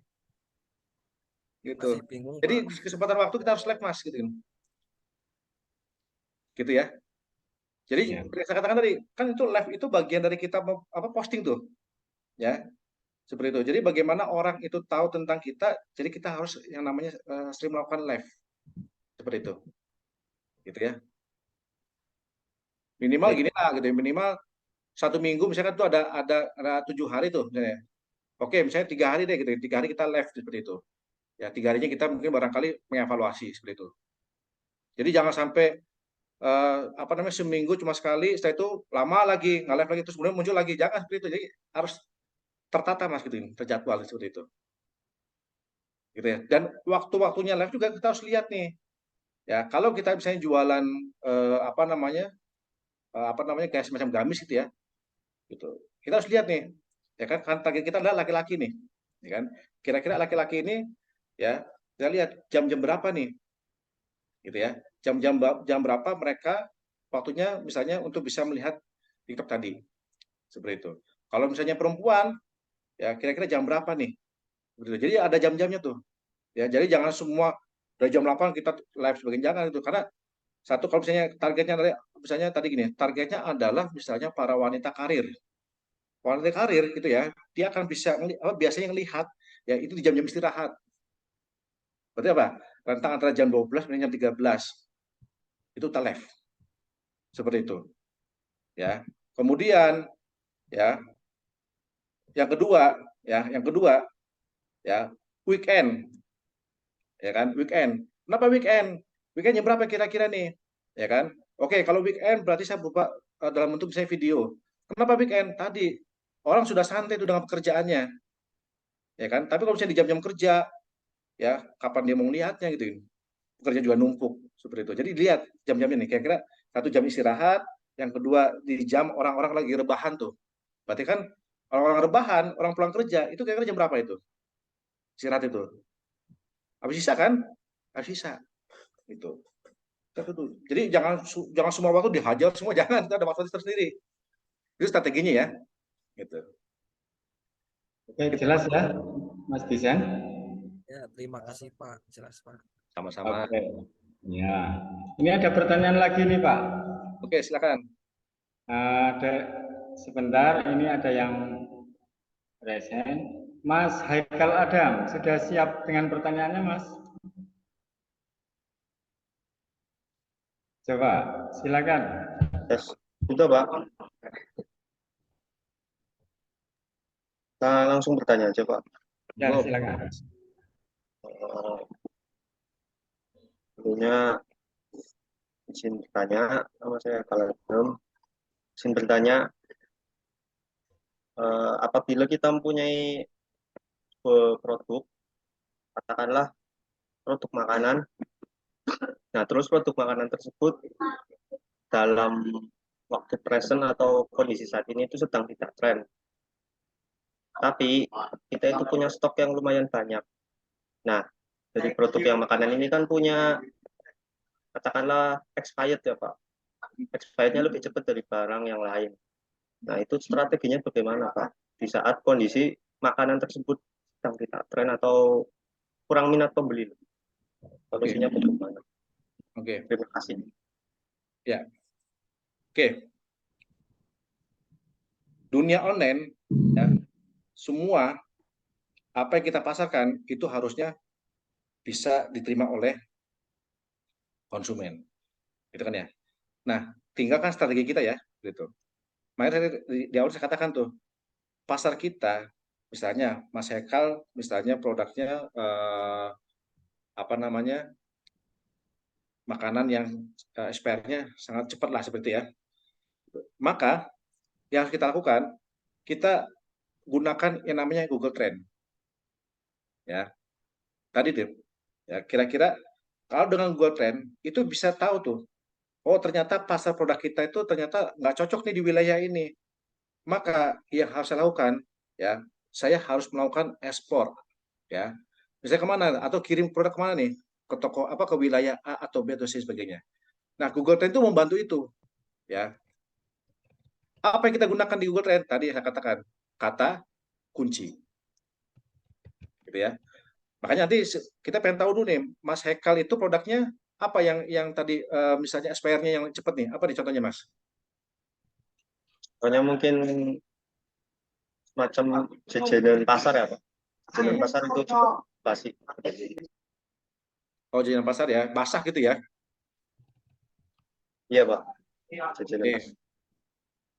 Gitu. bingung, Jadi Pak. di kesempatan waktu kita harus live Mas gitu. Gitu ya. Jadi seperti saya katakan tadi, kan itu live itu bagian dari kita posting tuh. Ya. Seperti itu. Jadi bagaimana orang itu tahu tentang kita, jadi kita harus yang namanya sering melakukan live. Seperti itu. Gitu ya. Minimal gini lah gitu ya. Minimal 1 minggu misalkan tuh ada 7 hari tuh misalnya. Oke, misalnya 3 hari deh gitu. 3 hari kita live seperti itu. Ya 3 harinya kita mungkin barangkali mengevaluasi seperti itu. Jadi jangan sampai seminggu cuma sekali, setelah itu lama lagi nggak live lagi terus kemudian muncul lagi, jangan seperti itu. Jadi harus tertata Mas gitu, terjadwal seperti itu. Gitu ya. Dan waktu-waktunya live juga kita harus lihat nih. Ya, kalau kita misalnya jualan kayak semacam gamis gitu ya. Gitu. Kita harus lihat nih. Ya kan target kita adalah laki-laki nih. Ya kan? Kira-kira laki-laki ini ya, kita lihat jam-jam berapa nih. Gitu ya. Jam berapa mereka waktunya misalnya untuk bisa melihat TikTok tadi. Seperti itu. Kalau misalnya perempuan, ya kira-kira jam berapa nih? Jadi ada jam-jamnya tuh. Ya, jadi jangan semua dari jam 8 kita live sebagian, jangan itu. Karena satu kalau misalnya targetnya misalnya tadi gini, targetnya adalah misalnya para wanita karir. Wanita karir gitu ya, dia akan bisa biasanya ngelihat ya itu di jam-jam istirahat. Berarti apa? Rentang antara jam 12 dan jam 13. Itu kita live. Seperti itu. Ya. Kemudian ya yang kedua ya weekend. Ya kan? Weekend. Kenapa weekend? Weekend jam berapa kira-kira nih? Ya kan? Oke, kalau weekend berarti saya buka dalam bentuk misalnya video. Kenapa weekend? Tadi orang sudah santai tuh dengan pekerjaannya. Ya kan? Tapi kalau misalnya di jam-jam kerja, ya kapan dia mau melihatnya gitu. Pekerja juga numpuk seperti itu. Jadi lihat jam-jamnya nih. Kira-kira 1 jam istirahat, yang kedua di jam orang-orang lagi rebahan tuh. Berarti kan orang-orang rebahan, orang pulang kerja, itu kira-kira jam berapa itu? Istirahat itu. Habis sisa kan? Habis sisa. Itu. Jadi jangan semua waktu dihajar semua, jangan. Kita ada waktu tersendiri. Itu strateginya ya. Gitu. Oke, jelas ya, Mas Desain? Ya, terima kasih, Pak. Jelas, Pak. Sama-sama. Oke. Ya. Ini ada pertanyaan lagi nih, Pak. Oke, silakan. Ada sebentar, ini ada yang present. Mas Haikal Adam, sudah siap dengan pertanyaannya, Mas? Coba, silakan. Yes. Sudah, Pak. Nah, langsung bertanya aja, Pak. Ya, silakan. Tentunya izin bertanya, nama saya Kaladem. Izin bertanya, apabila kita mempunyai produk, katakanlah produk makanan, nah terus produk makanan tersebut dalam waktu present atau kondisi saat ini itu sedang tidak tren. Tapi kita itu punya stok yang lumayan banyak. Nah, dari produk yang makanan ini kan punya, katakanlah expired ya Pak. Expirednya lebih cepat dari barang yang lain. Nah, itu strateginya bagaimana Pak? Di saat kondisi makanan tersebut sedang tidak tren atau kurang minat pembeli. Solusinya bagaimana? Oke. Terima kasih. Ya. Oke. Dunia online, ya, semua apa yang kita pasarkan itu harusnya bisa diterima oleh konsumen, gitu kan ya. Nah, tinggalkan strategi kita ya, gitu. Makanya di awal saya katakan tuh, pasar kita, misalnya Mas Hekal, misalnya produknya apa namanya, makanan yang expire-nya sangat cepat lah seperti ya. Maka yang harus kita lakukan, kita gunakan yang namanya Google Trend. Ya, tadi tuh, ya kira-kira kalau dengan Google Trend itu bisa tahu tuh, oh ternyata pasar produk kita itu ternyata nggak cocok nih di wilayah ini. Maka yang harus saya lakukan, ya saya harus melakukan ekspor, ya. Misalnya kemana? Atau kirim produk kemana nih? Ke toko apa, ke wilayah A atau B atau C sebagainya. Nah, Google Trend itu membantu itu, ya. Apa yang kita gunakan di Google Trend? Tadi saya katakan kata kunci, gitu ya. Makanya nanti kita pengen tahu dulu nih, Mas Hekal itu produknya apa yang tadi misalnya expirednya yang cepat nih? Apa nih contohnya, Mas? Soalnya mungkin semacam jajanan pasar ya Pak. Jajanan pasar itu cukup basi. Oh, jajanan pasar ya, basah gitu ya? Iya Pak. Jajanan Oke. pasar.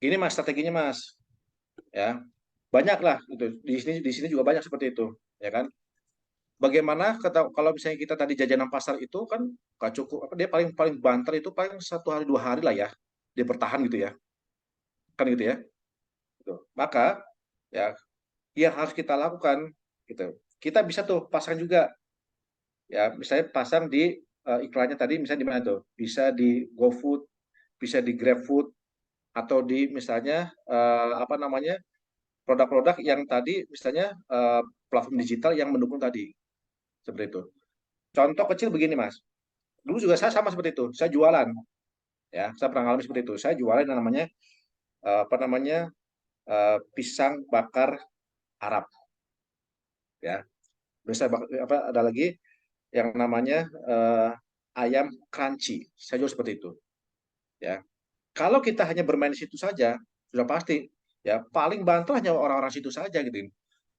Ini Mas strateginya Mas, ya banyak lah itu di sini juga banyak seperti itu, ya kan? Bagaimana kalau misalnya kita tadi jajanan pasar itu kan nggak cukup, apa dia paling paling banter itu paling 1 hari 2 hari lah ya, dia bertahan gitu ya, kan gitu ya. Gitu. Maka ya yang harus kita lakukan gitu, kita bisa tuh pasang juga, ya misalnya pasang di iklannya tadi misalnya di mana tuh, bisa di GoFood, bisa di GrabFood, atau di misalnya apa namanya, produk-produk yang tadi misalnya platform digital yang mendukung tadi, seperti itu. Contoh kecil begini Mas, dulu juga saya sama seperti itu, saya jualan, ya saya pernah ngalamin seperti itu, saya jualan yang namanya apa namanya, pisang bakar Arab, ya. Bisa apa, ada lagi yang namanya ayam crunchy, saya jual seperti itu, ya. Kalau kita hanya bermain di situ saja, sudah pasti ya paling bantu hanya orang-orang situ saja gitu.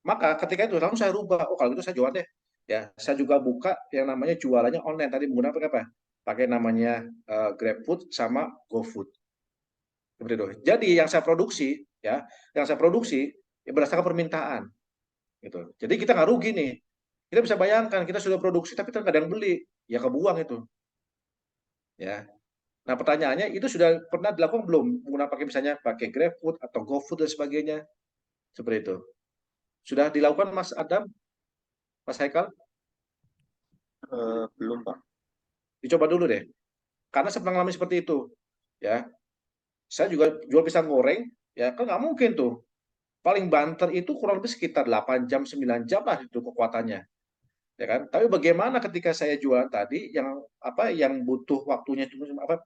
Maka ketika itu langsung saya rubah, oh kalau gitu saya jual deh. Ya, saya juga buka yang namanya jualannya online tadi menggunakan apa? Pakai namanya GrabFood sama GoFood. Seperti itu. Jadi yang saya produksi ya berdasarkan permintaan gitu. Jadi kita nggak rugi nih. Kita bisa bayangkan kita sudah produksi tapi terkadang ada yang beli, ya kebuang itu. Ya. Nah, pertanyaannya itu sudah pernah dilakukan belum? Menggunakan pakai misalnya pakai GrabFood atau GoFood dan sebagainya. Seperti itu. Sudah dilakukan Mas Adam, Mas Haikal? Belum Pak. Dicoba dulu deh. Karena saya pernah ngalamin seperti itu. Ya. Saya juga jual pisang goreng, ya kan nggak mungkin tuh. Paling banter itu kurang lebih sekitar 8 jam, 9 jam lah itu kekuatannya. Ya kan? Tapi bagaimana ketika saya jualan tadi yang apa yang butuh waktunya cuma apa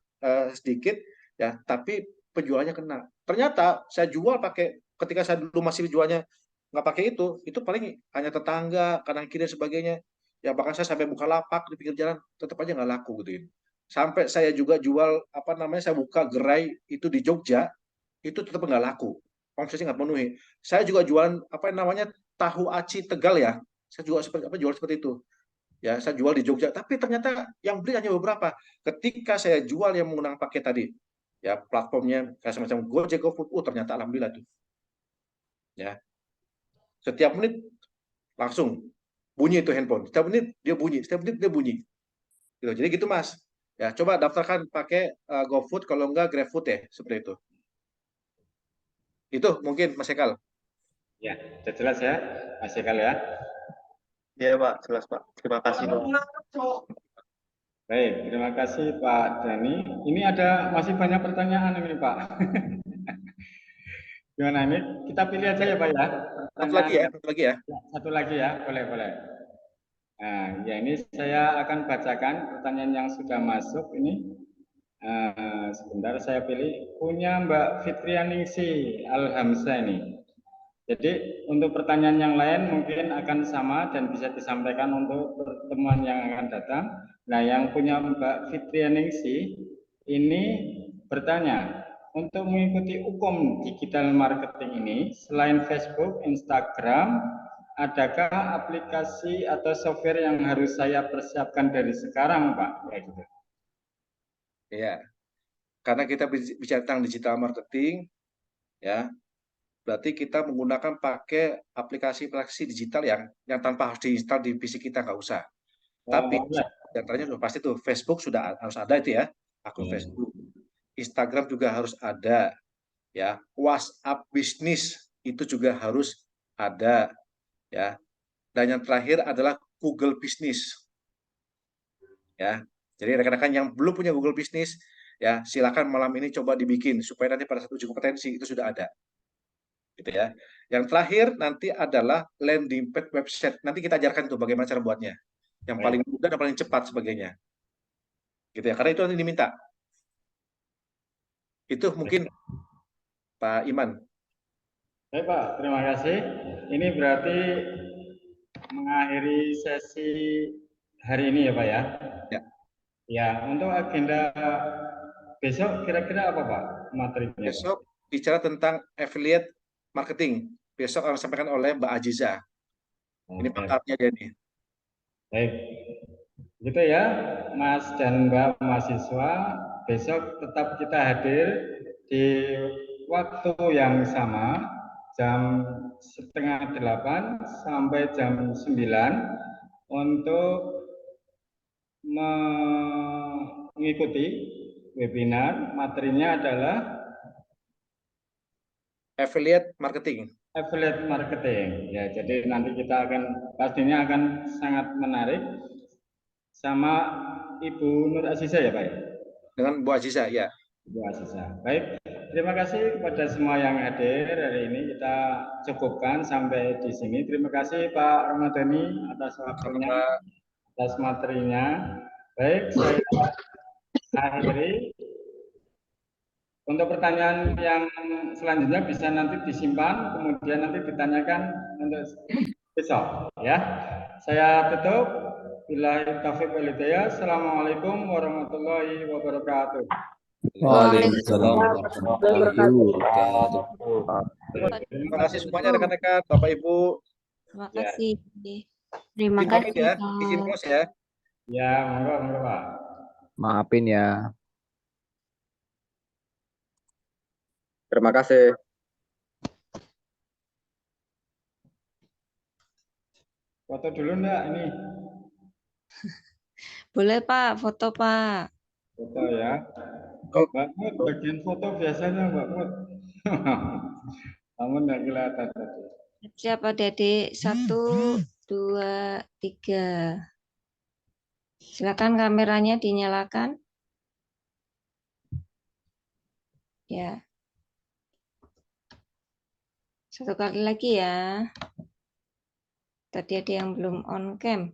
sedikit ya, tapi penjualannya kena. Ternyata saya jual pakai, ketika saya dulu masih jualnya nggak pakai itu paling hanya tetangga kanan kiri dan sebagainya. Ya bahkan saya sampai buka lapak di pinggir jalan tetap aja nggak laku gitu. Sampai saya juga jual apa namanya, saya buka gerai itu di Jogja, itu tetap nggak laku. Omsetnya nggak penuhi. Saya juga jualan apa namanya tahu aci Tegal ya. Saya juga jual seperti itu. Ya, saya jual di Jogja, tapi ternyata yang beli hanya beberapa. Ketika saya jual yang menggunakan paket tadi, ya platformnya kayak semacam Gojek, GoFood, ternyata alhamdulillah tuh. Ya, setiap menit langsung bunyi itu handphone. Setiap menit dia bunyi, setiap menit dia bunyi. Gitu. Jadi gitu Mas. Ya, coba daftarkan pakai GoFood, kalau enggak GrabFood ya, seperti itu. Itu mungkin Mas Ekal. Ya, sudah jelas ya, Mas Ekal ya. Iya Pak, jelas Pak. Terima kasih Pak. Baik, terima kasih Pak Dani. Ini masih banyak pertanyaan ini Pak. Gimana ini? Kita pilih aja ya Pak ya. Satu lagi ya. Satu lagi ya, boleh. Nah, ya ini saya akan bacakan pertanyaan yang sudah masuk ini. Sebentar saya pilih. Punya Mbak Fitrianingsi Alhamsa ini. Jadi untuk pertanyaan yang lain mungkin akan sama dan bisa disampaikan untuk pertemuan yang akan datang. Nah, yang punya Mbak Fitrianingsi ini bertanya, untuk mengikuti hukum digital marketing ini, selain Facebook, Instagram, adakah aplikasi atau software yang harus saya persiapkan dari sekarang, Pak? Ya, gitu. Ya, karena kita bicara tentang digital marketing, ya, berarti kita menggunakan pakai aplikasi digital yang tanpa harus diinstal di PC kita, nggak usah. Tapi antaranya sudah pasti tuh Facebook harus ada itu ya, akun Facebook. Instagram juga harus ada, ya. WhatsApp bisnis itu juga harus ada, ya. Dan yang terakhir adalah Google Business, ya. Jadi rekan-rekan yang belum punya Google Business, ya silakan malam ini coba dibikin supaya nanti pada saat uji kompetensi itu sudah ada. Gitu ya. Yang terakhir nanti adalah landing page website. Nanti kita ajarkan tuh bagaimana cara buatnya. Yang paling mudah dan paling cepat sebagainya. Gitu ya. Karena itu nanti diminta. Itu mungkin Pak Iman. Baik Pak, terima kasih. Ini berarti mengakhiri sesi hari ini ya Pak ya? Ya. Ya, untuk agenda besok kira-kira apa Pak materinya? Besok bicara tentang affiliate marketing. Besok akan disampaikan oleh Mbak Aziza. Ini pakarnya dia nih. Baik. Gitu ya, Mas dan Mbak mahasiswa. Besok tetap kita hadir di waktu yang sama, jam 7:30 sampai jam 9 untuk mengikuti webinar. Materinya adalah affiliate marketing. Affiliate marketing. Ya, jadi nanti kita pastinya akan sangat menarik sama Ibu Nur Aziza ya Pak? Dengan Bu Aziza, ya. Bu Aziza. Baik, terima kasih kepada semua yang hadir hari ini. Kita cukupkan sampai di sini. Terima kasih Pak Ramadhani atas waktunya, atas materinya. Baik, saya akhiri. Untuk pertanyaan yang selanjutnya bisa nanti disimpan, kemudian nanti ditanyakan untuk besok. Ya, saya tutup. Billahi taufiq wal hidayah. Assalamualaikum warahmatullahi wabarakatuh. Waalaikumsalam warahmatullahi wabarakatuh. Terima kasih semuanya rekan-rekan, Bapak Ibu. Terima kasih. Terima kasih. Ya, izin close ya. Ya, monggo Pak. Maafin ya. Terima kasih. Foto dulu enggak ini? Boleh Pak, foto Pak. Foto ya. Mbak Mut, bagian foto biasanya Mbak Mut. Kamu enggak kelihatan tadi. Siapa Dede? 1, 2, 3. Silakan kameranya dinyalakan. Ya. Satu kali lagi ya. Tadi ada yang belum on cam.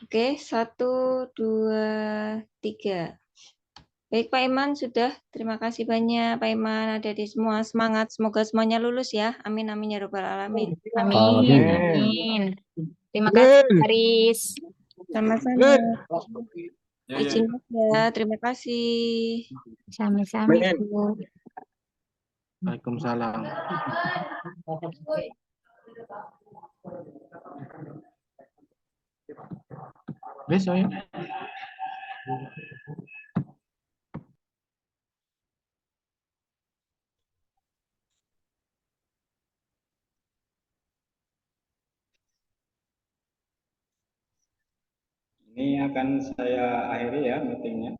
Oke, 1, 2, 3. Baik Pak Iman sudah. Terima kasih banyak Pak Iman, adik-adik semua. Semangat, semoga semuanya lulus ya. Amin amin ya rabbal alamin. Amin. Terima kasih Haris. Sama-sama. Izin ya, terima kasih. Sama-sama, Amin. Ibu. Waalaikumsalam. Besok ya. Ini akan saya akhiri ya meetingnya.